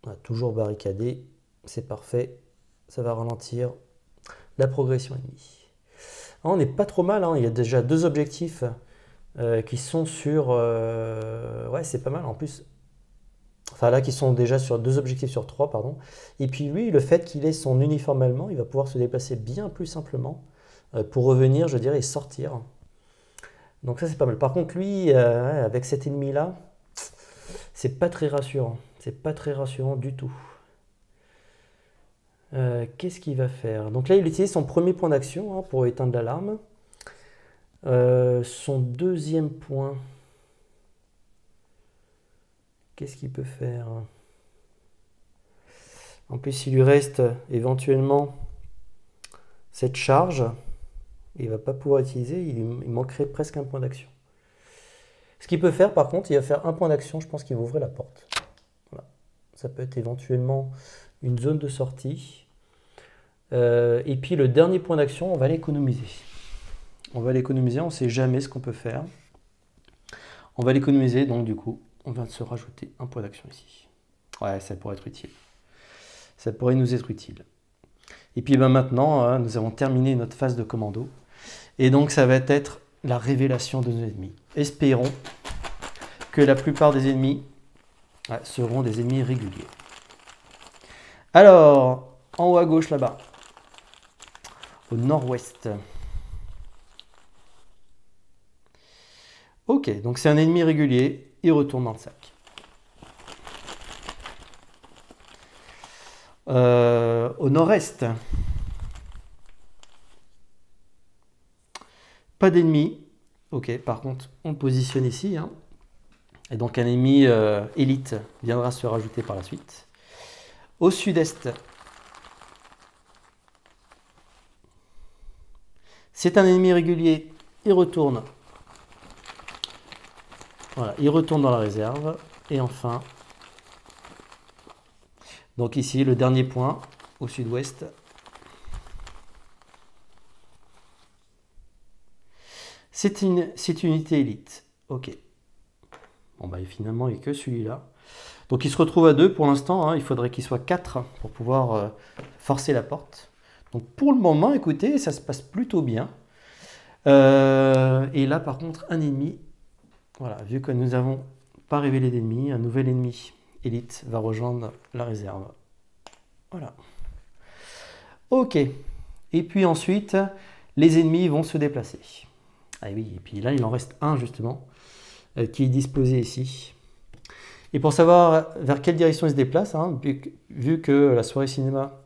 Voilà, toujours barricadé. C'est parfait. Ça va ralentir la progression ennemie. On n'est pas trop mal. Hein. Il y a déjà 2 objectifs qui sont sur... ouais, c'est pas mal. En plus... Enfin là, qui sont déjà sur 2 objectifs sur 3, pardon. Et puis lui, le fait qu'il ait son uniforme allemand, il va pouvoir se déplacer bien plus simplement pour revenir, je dirais, et sortir. Donc ça, c'est pas mal. Par contre, lui, avec cet ennemi-là, c'est pas très rassurant. C'est pas très rassurant du tout. Qu'est-ce qu'il va faire? Donc là, il utilise son premier point d'action hein, pour éteindre l'alarme. Son deuxième point... Qu'est-ce qu'il peut faire? En plus, il lui reste éventuellement cette charge. Il ne va pas pouvoir utiliser. Il manquerait presque un point d'action. Ce qu'il peut faire, par contre, il va faire un point d'action. Je pense qu'il va ouvrir la porte. Voilà. Ça peut être éventuellement une zone de sortie. Et puis, le dernier point d'action, on va l'économiser. On va l'économiser. On ne sait jamais ce qu'on peut faire. On va l'économiser, donc du coup... On vient de se rajouter un point d'action ici. Ouais, ça pourrait être utile. Ça pourrait nous être utile. Et puis ben maintenant, nous avons terminé notre phase de commando. Et donc ça va être la révélation de nos ennemis. Espérons que la plupart des ennemis seront des ennemis réguliers. Alors, en haut à gauche là-bas, au nord-ouest. Ok, donc c'est un ennemi régulier. Il retourne dans le sac. Au nord-est, pas d'ennemis. Ok, par contre, on le positionne ici. Hein. Et donc un ennemi élite viendra se rajouter par la suite. Au sud-est, c'est un ennemi régulier. Il retourne. Voilà, il retourne dans la réserve. Et enfin, Donc ici, le dernier point, au sud-ouest. C'est une unité élite. Ok. Bon, bah, finalement, il n'y a que celui-là. Donc il se retrouve à 2 pour l'instant. Hein. Il faudrait qu'il soit 4 pour pouvoir forcer la porte. Donc pour le moment, écoutez, ça se passe plutôt bien. Et là, par contre, un ennemi. Voilà, vu que nous n'avons pas révélé d'ennemi, un nouvel ennemi élite va rejoindre la réserve. Voilà. Ok. Et puis ensuite, les ennemis vont se déplacer. Ah oui, et puis là, il en reste un justement, qui est disposé ici. Et pour savoir vers quelle direction il se déplace, hein, vu que la soirée cinéma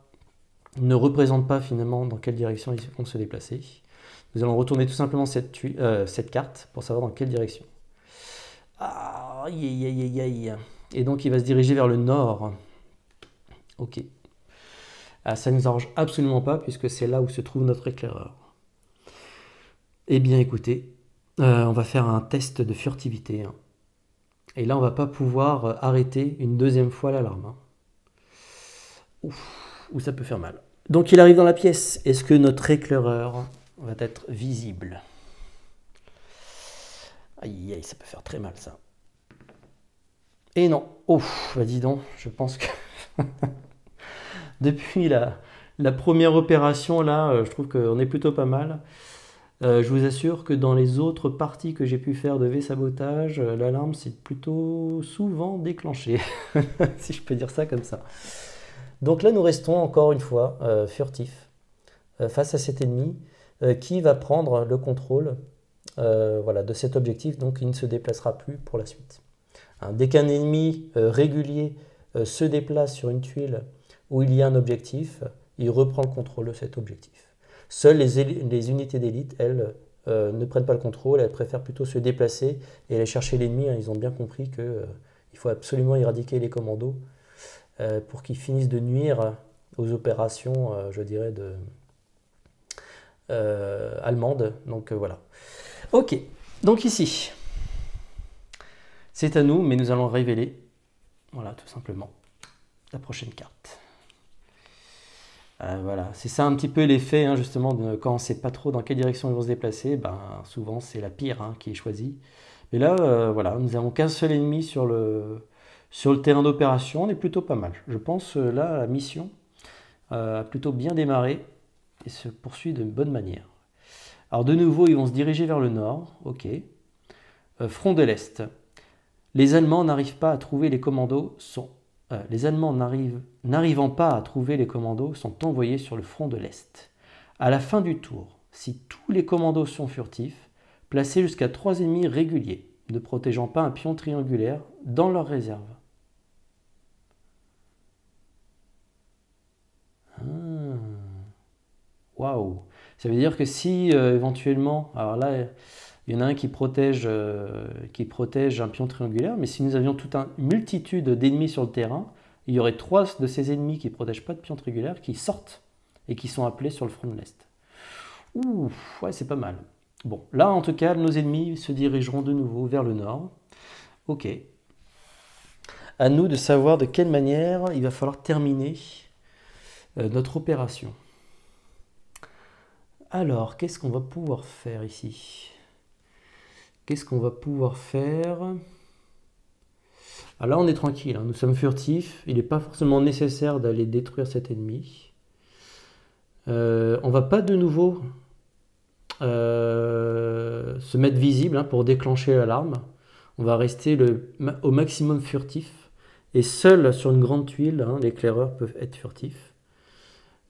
ne représente pas finalement dans quelle direction ils vont se déplacer, nous allons retourner tout simplement cette carte pour savoir dans quelle direction. Aïe, aïe, aïe, aïe. Et donc il va se diriger vers le nord. Ok. Ça ne nous arrange absolument pas puisque c'est là où se trouve notre éclaireur. Eh bien écoutez, on va faire un test de furtivité. Hein. Et là on va pas pouvoir arrêter une deuxième fois l'alarme. Hein. Ouf, ou ça peut faire mal. Donc il arrive dans la pièce. Est-ce que notre éclaireur va être visible? Aïe, aïe, ça peut faire très mal ça. Et non. Ouf, bah dis donc, je pense que depuis la première opération là, je trouve qu'on est plutôt pas mal. Je vous assure que dans les autres parties que j'ai pu faire de V-sabotage, l'alarme s'est plutôt souvent déclenchée, si je peux dire ça comme ça. Donc là, nous restons encore une fois furtifs face à cet ennemi qui va prendre le contrôle voilà, de cet objectif, donc il ne se déplacera plus pour la suite. Hein, dès qu'un ennemi régulier se déplace sur une tuile où il y a un objectif, il reprend le contrôle de cet objectif. Seules les unités d'élite, elles, ne prennent pas le contrôle, elles préfèrent plutôt se déplacer et aller chercher l'ennemi. Hein. Ils ont bien compris qu'il faut absolument éradiquer les commandos pour qu'ils finissent de nuire aux opérations, je dirais, allemandes. Donc voilà. Ok, donc ici, c'est à nous, mais nous allons révéler, voilà, tout simplement, la prochaine carte. Voilà, c'est ça un petit peu l'effet, hein, justement, quand on ne sait pas trop dans quelle direction ils vont se déplacer, ben, souvent c'est la pire hein, qui est choisie. Mais là, voilà, nous n'avons qu'un seul ennemi sur le terrain d'opération, on est plutôt pas mal. Je pense là, la mission a plutôt bien démarré et se poursuit de bonne manière. Alors de nouveau, ils vont se diriger vers le nord, ok. Front de l'Est. Les Allemands n'arrivent pas à trouver les commandos les Allemands n'arrivant pas à trouver les commandos sont envoyés sur le front de l'Est. À la fin du tour, si tous les commandos sont furtifs, placez jusqu'à 3 ennemis réguliers, ne protégeant pas un pion triangulaire, dans leur réserve. Waouh! Ça veut dire que si éventuellement, alors là, il y en a un qui protège un pion triangulaire, mais si nous avions toute une multitude d'ennemis sur le terrain, il y aurait 3 de ces ennemis qui ne protègent pas de pion triangulaire qui sortent et qui sont appelés sur le front de l'Est. Ouh, ouais, c'est pas mal. Bon, là en tout cas, nos ennemis se dirigeront de nouveau vers le nord. Ok. À nous de savoir de quelle manière il va falloir terminer notre opération. Alors, qu'est-ce qu'on va pouvoir faire ici? Qu'est-ce qu'on va pouvoir faire? Alors là, on est tranquille, hein. Nous sommes furtifs. Il n'est pas forcément nécessaire d'aller détruire cet ennemi. On ne va pas de nouveau se mettre visible hein, pour déclencher l'alarme. On va rester au maximum furtif. Et seul sur une grande tuile, hein, l'éclaireur peut être furtif.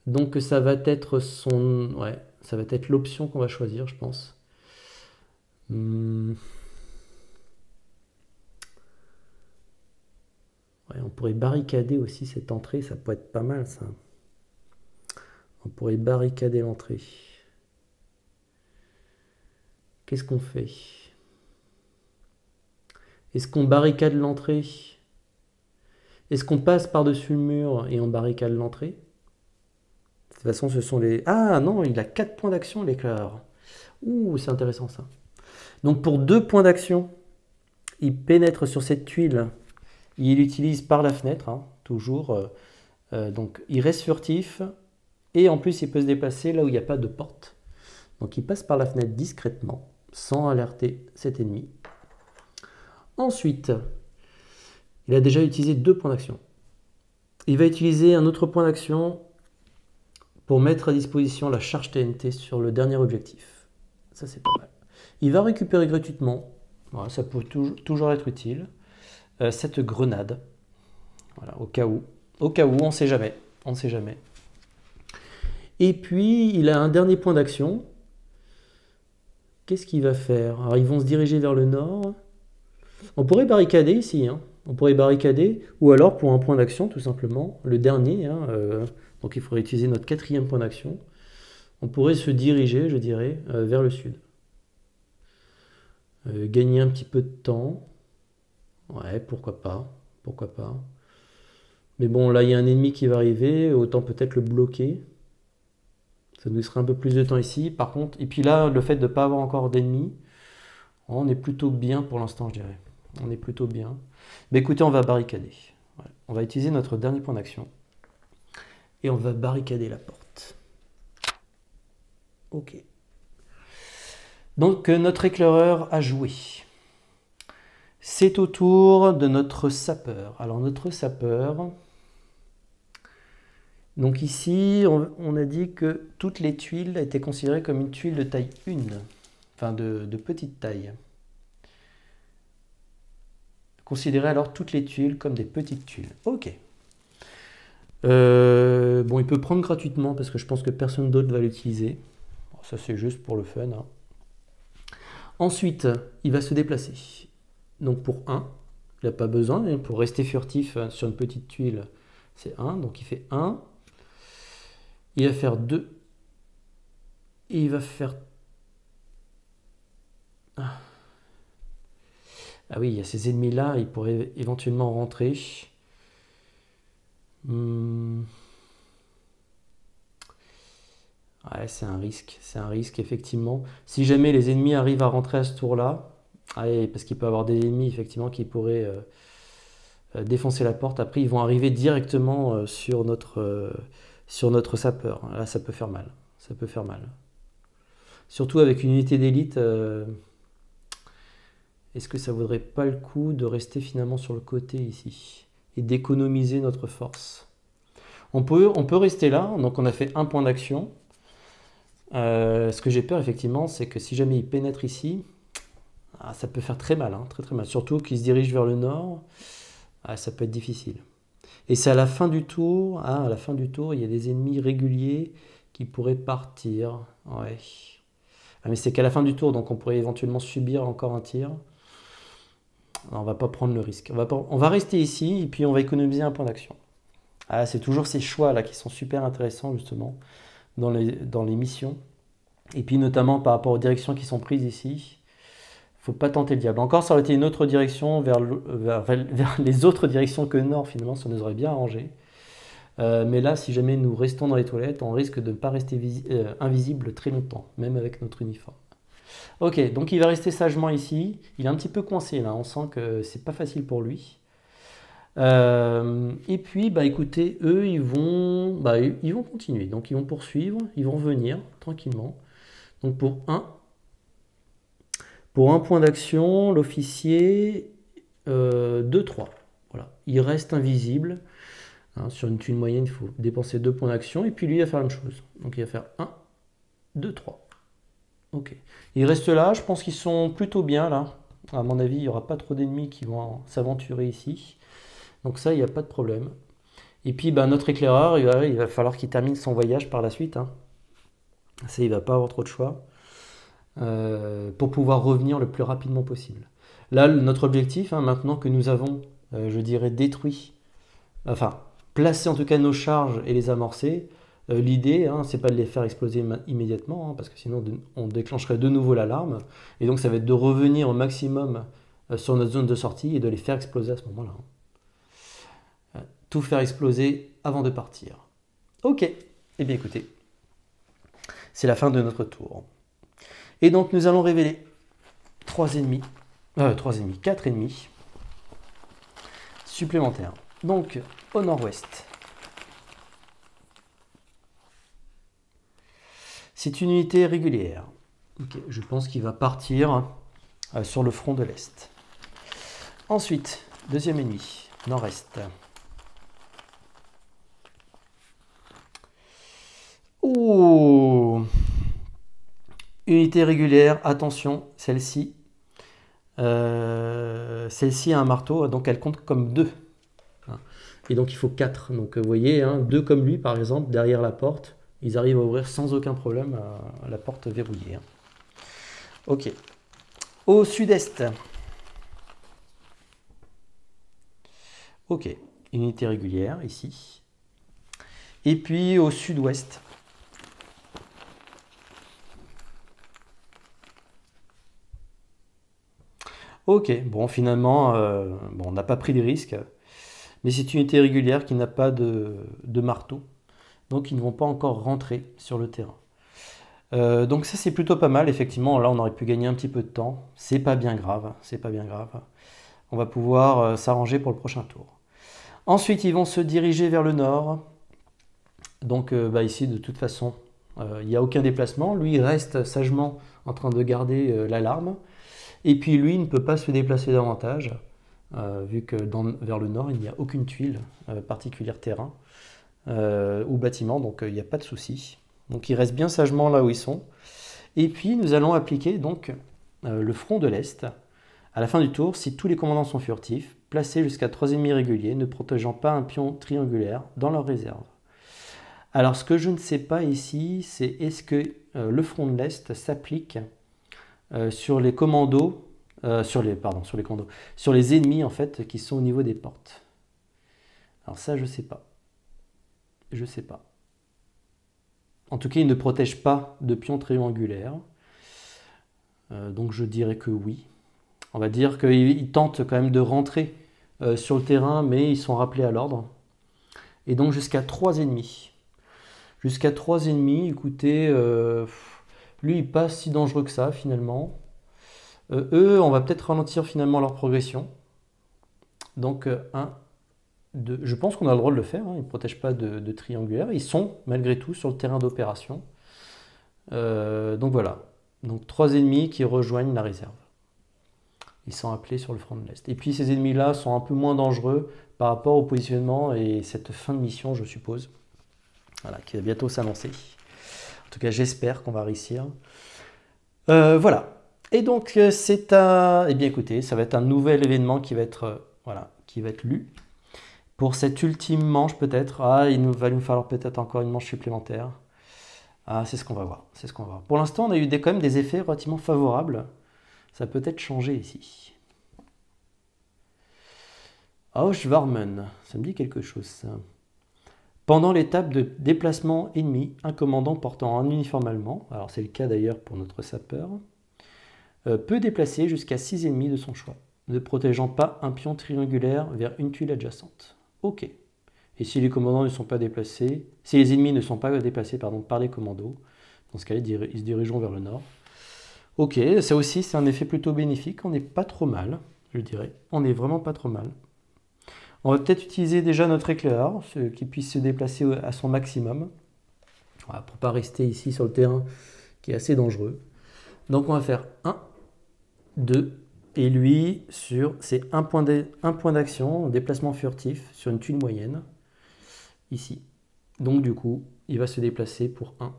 Donc ça va être ça va être l'option qu'on va choisir, je pense. Ouais, on pourrait barricader aussi cette entrée, ça pourrait être pas mal ça. On pourrait barricader l'entrée. Qu'est-ce qu'on fait? Est-ce qu'on barricade l'entrée? Est-ce qu'on passe par-dessus le mur et on barricade l'entrée? De toute façon, ce sont les... Ah non, il a 4 points d'action l'éclaireur. Ouh, c'est intéressant ça. Donc pour 2 points d'action, il pénètre sur cette tuile. Il utilise par la fenêtre, hein, toujours Donc il reste furtif et en plus il peut se déplacer là où il n'y a pas de porte. Donc il passe par la fenêtre discrètement sans alerter cet ennemi. Ensuite, il a déjà utilisé 2 points d'action. Il va utiliser un autre point d'action pour mettre à disposition la charge TNT sur le dernier objectif. Ça c'est pas mal. Il va récupérer gratuitement, voilà, ça peut toujours être utile, cette grenade. Voilà, au cas où. Au cas où, on ne sait jamais. On ne sait jamais. Et puis, il a un dernier point d'action. Qu'est-ce qu'il va faire? Alors, ils vont se diriger vers le nord. On pourrait barricader ici. Hein. On pourrait barricader. Ou alors, pour un point d'action, tout simplement, le dernier. Hein, donc, il faudrait utiliser notre 4e point d'action. On pourrait se diriger, je dirais, vers le sud. Gagner un petit peu de temps. Ouais, pourquoi pas. Pourquoi pas. Mais bon, là, il y a un ennemi qui va arriver, autant peut-être le bloquer. Ça nous laissera un peu plus de temps ici. Par contre, et puis là, le fait de ne pas avoir encore d'ennemis, on est plutôt bien pour l'instant, je dirais. On est plutôt bien. Mais écoutez, on va barricader. Ouais. On va utiliser notre dernier point d'action. Et on va barricader la porte. Ok. Donc, notre éclaireur a joué. C'est au tour de notre sapeur. Alors, notre sapeur... Donc ici, on a dit que toutes les tuiles étaient considérées comme une tuile de taille 1, enfin de petite taille. Considérez alors toutes les tuiles comme des petites tuiles. Ok. Bon, il peut prendre gratuitement parce que je pense que personne d'autre va l'utiliser. Bon, ça, c'est juste pour le fun. Hein. Ensuite, il va se déplacer. Donc pour 1, il n'a pas besoin. Hein, pour rester furtif sur une petite tuile, c'est 1. Donc il fait 1. Il va faire 2. Et il va faire... Ah oui, il y a ces ennemis-là, ils pourraient éventuellement rentrer. Ouais, c'est un risque effectivement. Si jamais les ennemis arrivent à rentrer à ce tour-là, parce qu'il peut y avoir des ennemis effectivement qui pourraient défoncer la porte, après ils vont arriver directement sur notre sapeur. Là, ça peut faire mal. Ça peut faire mal. Surtout avec une unité d'élite, est-ce que ça vaudrait pas le coup de rester finalement sur le côté ici et d'économiser notre force? On peut rester là, donc on a fait un point d'action. Ce que j'ai peur effectivement, c'est que si jamais il pénètre ici, ça peut faire très mal, hein, très très mal. Surtout qu'il se dirige vers le nord, ça peut être difficile. Et c'est à la fin du tour, à la fin du tour, il y a des ennemis réguliers qui pourraient partir. Ouais. Mais c'est qu'à la fin du tour, donc on pourrait éventuellement subir encore un tir. On va pas prendre le risque. On va rester ici et puis on va économiser un point d'action. C'est toujours ces choix là qui sont super intéressants justement dans les missions. Et puis notamment par rapport aux directions qui sont prises ici. Faut pas tenter le diable. Encore, ça aurait été une autre direction vers les autres directions que nord, finalement, ça nous aurait bien arrangé. Mais là, si jamais nous restons dans les toilettes, on risque de ne pas rester invisible très longtemps, même avec notre uniforme. Ok, donc il va rester sagement ici. Il est un petit peu coincé là, on sent que c'est pas facile pour lui. Et puis, écoutez, eux, ils vont continuer. Donc, ils vont poursuivre, ils vont revenir tranquillement. Donc, pour un point d'action, l'officier 2-3. Voilà. Il reste invisible. Hein, sur une tuile moyenne, il faut dépenser 2 points d'action. Et puis lui, il va faire la même chose. Donc il va faire 1, 2, 3. Ok. Il reste là. Je pense qu'ils sont plutôt bien là. À mon avis, il n'y aura pas trop d'ennemis qui vont s'aventurer ici. Donc ça, il n'y a pas de problème. Et puis notre éclaireur, il va falloir qu'il termine son voyage par la suite. Hein. Ça, il ne va pas avoir trop de choix. Pour pouvoir revenir le plus rapidement possible. Là, notre objectif, hein, maintenant que nous avons, je dirais, placé en tout cas nos charges et les amorcer, l'idée, hein, c'est pas de les faire exploser immédiatement, hein, parce que sinon on déclencherait de nouveau l'alarme, et donc ça va être de revenir au maximum sur notre zone de sortie et de les faire exploser à ce moment-là. Tout faire exploser avant de partir. Ok, eh bien écoutez, c'est la fin de notre tour. Et donc nous allons révéler 4 ennemis supplémentaires. Donc au nord-ouest, C'est une unité régulière. Okay, je pense qu'il va partir sur le front de l'Est. Ensuite, deuxième ennemi, nord-est. Oh! Unité régulière, attention, celle-ci a un marteau, donc elle compte comme 2. Et donc il faut 4. Donc vous voyez, 2 comme lui par exemple, derrière la porte, ils arrivent à ouvrir sans aucun problème la porte verrouillée. Ok. Au sud-est. Ok, unité régulière ici. Et puis au sud-ouest. Ok, bon finalement, on n'a pas pris de risque, mais c'est une unité régulière qui n'a pas de marteau, donc ils ne vont pas encore rentrer sur le terrain. Donc ça c'est plutôt pas mal, effectivement, là on aurait pu gagner un petit peu de temps, c'est pas bien grave, c'est pas bien grave. On va pouvoir s'arranger pour le prochain tour. Ensuite ils vont se diriger vers le nord, donc ici de toute façon il n'y a aucun déplacement, lui il reste sagement en train de garder l'alarme. Et puis lui, il ne peut pas se déplacer davantage, vu que vers le nord, il n'y a aucune tuile particulière terrain ou bâtiment, donc il n'y a pas de souci. Donc ils restent bien sagement là où ils sont. Et puis nous allons appliquer donc le front de l'Est. À la fin du tour, si tous les commandants sont furtifs, placés jusqu'à 3 ennemis réguliers, ne protégeant pas un pion triangulaire dans leur réserve. Alors ce que je ne sais pas ici, c'est est-ce que le front de l'Est s'applique sur les commandos, sur les ennemis en fait qui sont au niveau des portes. Alors ça je sais pas. Je sais pas. En tout cas il ne protège pas de pions triangulaires. Donc je dirais que oui. On va dire qu'ils tentent quand même de rentrer sur le terrain, mais ils sont rappelés à l'ordre. Et donc jusqu'à 3 ennemis. Jusqu'à 3 ennemis, écoutez, lui il pas si dangereux que ça finalement. Eux, on va peut-être ralentir finalement leur progression. Donc 1, 2, je pense qu'on a le droit de le faire, ils ne protègent pas de triangulaire. Ils sont malgré tout sur le terrain d'opération. Donc voilà, donc 3 ennemis qui rejoignent la réserve. Ils sont appelés sur le front de l'Est. Et puis ces ennemis-là sont un peu moins dangereux par rapport au positionnement et cette fin de mission, je suppose. Voilà, qui va bientôt s'annoncer. En tout cas, j'espère qu'on va réussir. Voilà. Et donc, eh bien écoutez, ça va être un nouvel événement qui va être, qui va être lu. Pour cette ultime manche peut-être, il va nous falloir peut-être encore une manche supplémentaire. C'est ce qu'on va voir, c'est ce qu'on va voir. Pour l'instant, on a eu quand même des effets relativement favorables. Ça peut être changé ici. Auschwarmen, ça me dit quelque chose ça. Pendant l'étape de déplacement ennemi, un commandant portant un uniforme allemand, alors c'est le cas d'ailleurs pour notre sapeur, peut déplacer jusqu'à 6 ennemis de son choix, ne protégeant pas un pion triangulaire vers une tuile adjacente. Ok. Et si les commandants ne sont pas déplacés, si les ennemis ne sont pas déplacés par les commandos, dans ce cas-là, ils se dirigeront vers le nord. Ok, ça aussi c'est un effet plutôt bénéfique, on n'est pas trop mal, je dirais. On n'est vraiment pas trop mal. On va peut-être utiliser déjà notre éclaireur, qui puisse se déplacer à son maximum, voilà, pour ne pas rester ici sur le terrain qui est assez dangereux. Donc on va faire 1, 2, et lui, c'est un point d'action, déplacement furtif sur une tuile moyenne, ici. Donc du coup, il va se déplacer pour 1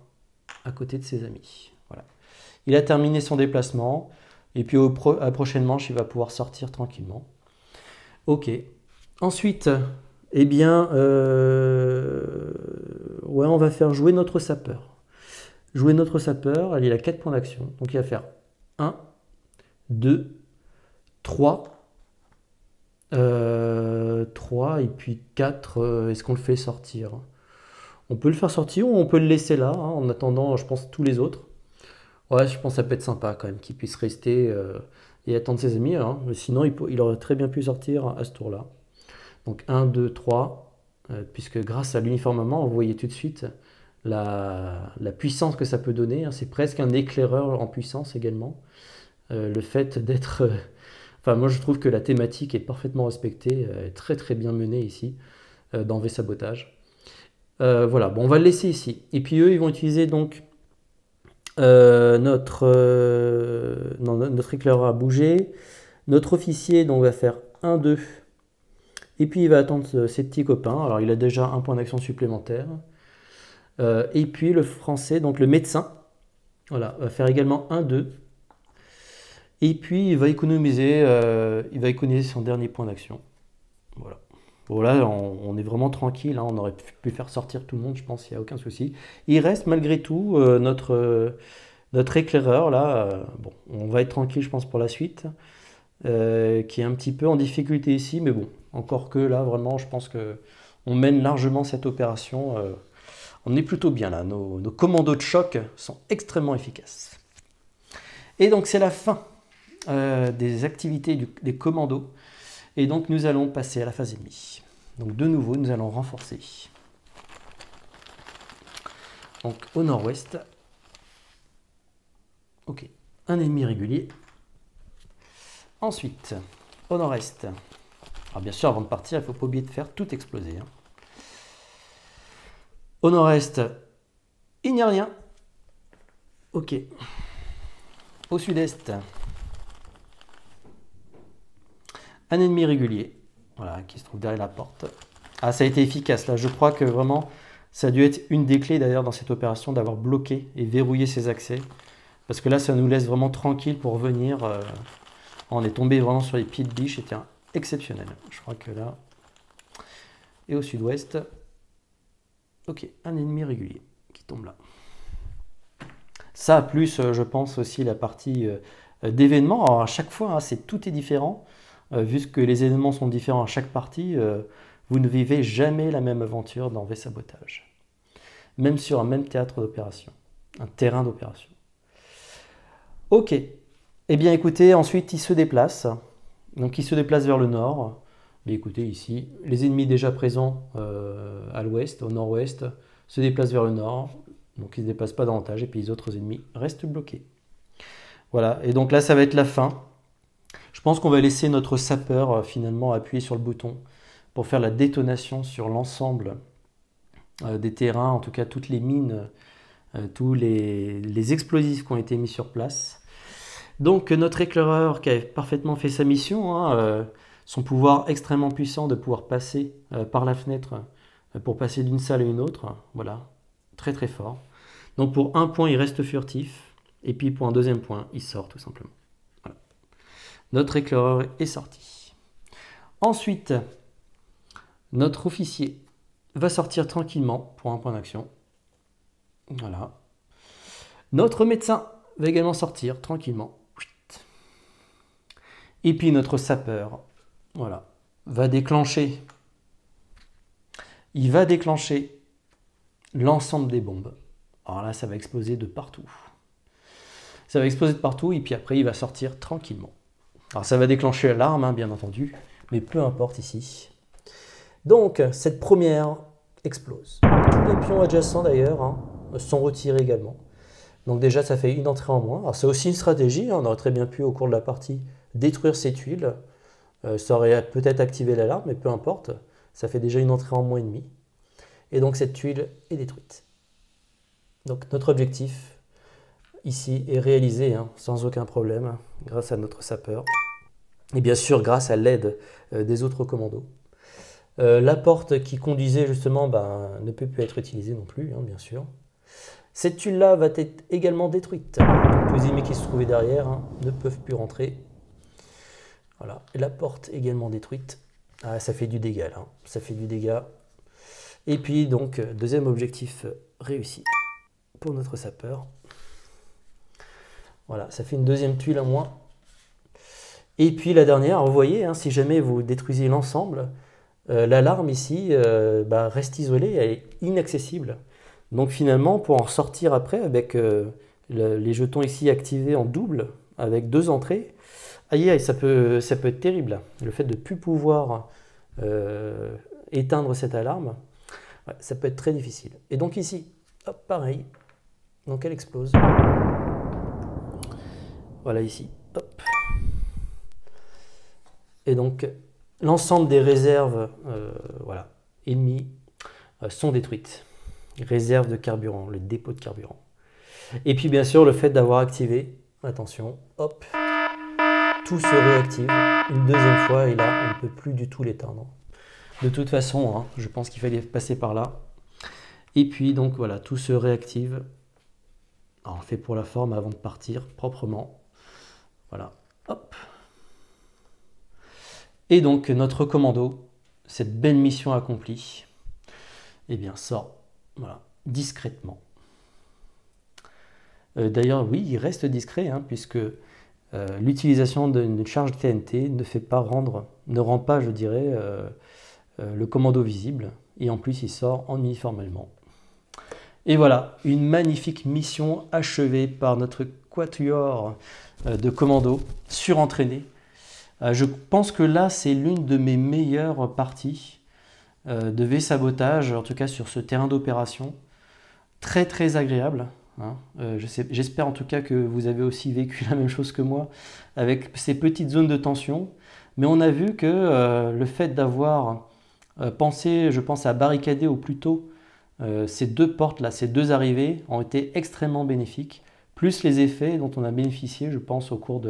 à côté de ses amis. Voilà. Il a terminé son déplacement, et puis à la prochaine manche, il va pouvoir sortir tranquillement. Ok. Ensuite, eh bien, on va faire jouer notre sapeur. Jouer notre sapeur, il a 4 points d'action. Donc il va faire 1, 2, 3, 3 et puis 4. Est-ce qu'on le fait sortir? On peut le faire sortir ou on peut le laisser là, en attendant, je pense, tous les autres. Ouais, je pense que ça peut être sympa quand même qu'il puisse rester et attendre ses amis. Mais sinon, il aurait très bien pu sortir à ce tour-là. Donc 1, 2, 3, puisque grâce à l'uniformement, vous voyez tout de suite la puissance que ça peut donner. C'est presque un éclaireur en puissance également. Le fait d'être... moi je trouve que la thématique est parfaitement respectée, est très très bien menée ici, dans V-Sabotage. Voilà, bon, on va le laisser ici. Et puis eux, ils vont utiliser donc Notre éclaireur a bougé. Notre officier donc, va faire 1, 2. Et puis il va attendre ses petits copains. Alors il a déjà un point d'action supplémentaire. Et puis le français, donc le médecin, voilà, va faire également 1, 2. Et puis il va économiser son dernier point d'action. Voilà. Bon là on est vraiment tranquille, hein. On aurait pu faire sortir tout le monde, je pense, il n'y a aucun souci. Il reste malgré tout notre éclaireur là. Bon, on va être tranquille je pense pour la suite. Qui est un petit peu en difficulté ici, mais bon, encore que là vraiment je pense que on mène largement cette opération. On est plutôt bien là, nos commandos de choc sont extrêmement efficaces. Et donc c'est la fin des activités des commandos. Et donc nous allons passer à la phase ennemie. Donc de nouveau nous allons renforcer. Donc au nord-ouest. Ok, un ennemi régulier. Ensuite, au nord-est. Alors bien sûr avant de partir il ne faut pas oublier de faire tout exploser, hein. Au nord-est, il n'y a rien. Ok. Au sud-est, un ennemi régulier, voilà, qui se trouve derrière la porte. Ah, ça a été efficace là. Je crois que vraiment, ça a dû être une des clés d'ailleurs dans cette opération d'avoir bloqué et verrouillé ces accès. Parce que là, ça nous laisse vraiment tranquille pour venir. On est tombé vraiment sur les pieds de biche. C'était exceptionnel. Je crois que là. Et au sud-ouest. Ok, un ennemi régulier qui tombe là. Ça, plus, je pense aussi la partie d'événements. Alors, à chaque fois, hein, tout est différent. Vu que les événements sont différents à chaque partie, vous ne vivez jamais la même aventure dans V-Sabotage. Même sur un même théâtre d'opération. Un terrain d'opération. Ok. Eh bien, écoutez, ensuite, il se déplace. Donc, il se déplace vers le nord. Mais écoutez, ici, les ennemis déjà présents à l'ouest, au nord-ouest, se déplacent vers le nord. Donc, ils ne se déplacent pas davantage. Et puis, les autres ennemis restent bloqués. Voilà. Et donc là, ça va être la fin. Je pense qu'on va laisser notre sapeur finalement appuyer sur le bouton pour faire la détonation sur l'ensemble des terrains, en tout cas toutes les mines, tous les explosifs qui ont été mis sur place. Donc notre éclaireur qui a parfaitement fait sa mission, hein, son pouvoir extrêmement puissant de pouvoir passer par la fenêtre pour passer d'une salle à une autre, voilà, très très fort. Donc pour un point il reste furtif, et puis pour un deuxième point il sort tout simplement. Voilà. Notre éclaireur est sorti. Ensuite, notre officier va sortir tranquillement pour un point d'action. Voilà. Notre médecin va également sortir tranquillement. Et puis notre sapeur, voilà, va déclencher. Il va déclencher l'ensemble des bombes. Alors là, ça va exploser de partout. Ça va exploser de partout et puis après, il va sortir tranquillement. Alors ça va déclencher l'alarme, hein, bien entendu, mais peu importe ici. Donc, cette première explose. Les pions adjacents d'ailleurs hein, sont retirés également. Donc déjà, ça fait une entrée en moins. Alors c'est aussi une stratégie, hein, on aurait très bien pu au cours de la partie détruire ces tuiles. Ça aurait peut-être activé l'alarme, mais peu importe. Ça fait déjà une entrée en moins et demi. Et donc cette tuile est détruite. Donc notre objectif ici est réalisé hein, sans aucun problème grâce à notre sapeur. Et bien sûr grâce à l'aide des autres commandos. La porte qui conduisait justement ne peut plus être utilisée non plus, hein, bien sûr. Cette tuile-là va être également détruite. Tous les ennemis qui se trouvaient derrière hein, ne peuvent plus rentrer. Voilà. Et la porte également détruite. Ah, ça fait du dégât là. Ça fait du dégât. Et puis donc, deuxième objectif réussi pour notre sapeur. Voilà, ça fait une deuxième tuile en moins. Et puis la dernière, vous voyez, hein, si jamais vous détruisez l'ensemble, l'alarme ici reste isolée, elle est inaccessible. Donc finalement, pour en sortir après, avec les jetons ici activés en double, avec deux entrées, aïe, ça peut être terrible. Le fait de ne plus pouvoir éteindre cette alarme, ouais, ça peut être très difficile. Et donc ici, hop, pareil, donc elle explose. Voilà ici, hop. Et donc, l'ensemble des réserves voilà, ennemies sont détruites. Réserves de carburant, le dépôt de carburant. Et puis bien sûr, le fait d'avoir activé, attention, hop, tout se réactive une deuxième fois et là, on ne peut plus du tout l'éteindre. De toute façon, hein, je pense qu'il fallait passer par là. Et puis donc voilà, tout se réactive. Alors, on fait pour la forme avant de partir proprement. Voilà, hop. Et donc notre commando, cette belle mission accomplie, eh bien sort voilà, discrètement. D'ailleurs, oui, il reste discret, hein, puisque l'utilisation d'une charge TNT ne rend pas, je dirais, le commando visible. Et en plus, il sort en uniformement. Et voilà, une magnifique mission achevée par notre quatuor de commando surentraîné. Je pense que là, c'est l'une de mes meilleures parties de V-sabotage, en tout cas sur ce terrain d'opération. Très très agréable. Hein. J'espère en tout cas que vous avez aussi vécu la même chose que moi avec ces petites zones de tension. Mais on a vu que le fait d'avoir pensé, je pense, à barricader au plus tôt ces deux portes-là, ces deux arrivées ont été extrêmement bénéfiques, plus les effets dont on a bénéficié, je pense, au cours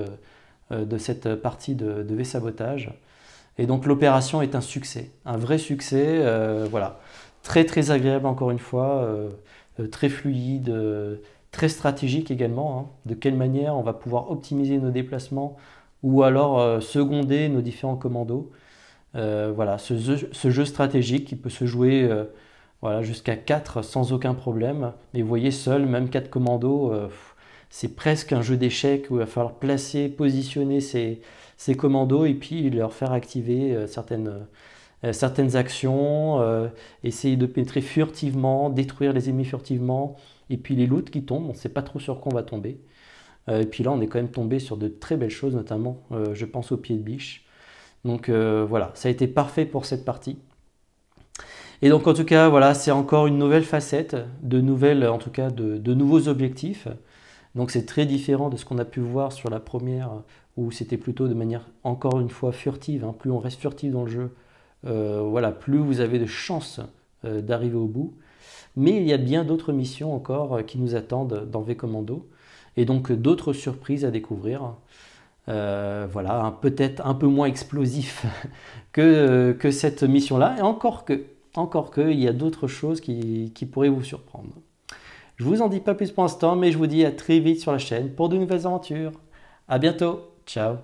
de cette partie de V-sabotage. Et donc l'opération est un succès, un vrai succès, voilà. Très très agréable encore une fois, très fluide, très stratégique également. Hein. De quelle manière on va pouvoir optimiser nos déplacements ou alors seconder nos différents commandos. Voilà, ce jeu stratégique qui peut se jouer voilà, jusqu'à 4 sans aucun problème. Mais vous voyez, seul, même 4 commandos, c'est presque un jeu d'échecs où il va falloir placer, positionner ces commandos et puis leur faire activer certaines actions, essayer de pénétrer furtivement, détruire les ennemis furtivement, et puis les loots qui tombent, on ne sait pas trop sur quoi on va tomber. Et puis là, on est quand même tombé sur de très belles choses, notamment, je pense, au pied de biche. Donc voilà, ça a été parfait pour cette partie. Et donc en tout cas, voilà, c'est encore une nouvelle facette, en tout cas, de nouveaux objectifs. Donc c'est très différent de ce qu'on a pu voir sur la première, où c'était plutôt de manière, encore une fois, furtive. Hein. Plus on reste furtif dans le jeu, voilà, plus vous avez de chances d'arriver au bout. Mais il y a bien d'autres missions encore qui nous attendent dans V-Commando. Et donc d'autres surprises à découvrir. Voilà, peut-être un peu moins explosif que cette mission-là. Et encore que, il y a d'autres choses qui pourraient vous surprendre. Je vous en dis pas plus pour l'instant, mais je vous dis à très vite sur la chaîne pour de nouvelles aventures. À bientôt, ciao.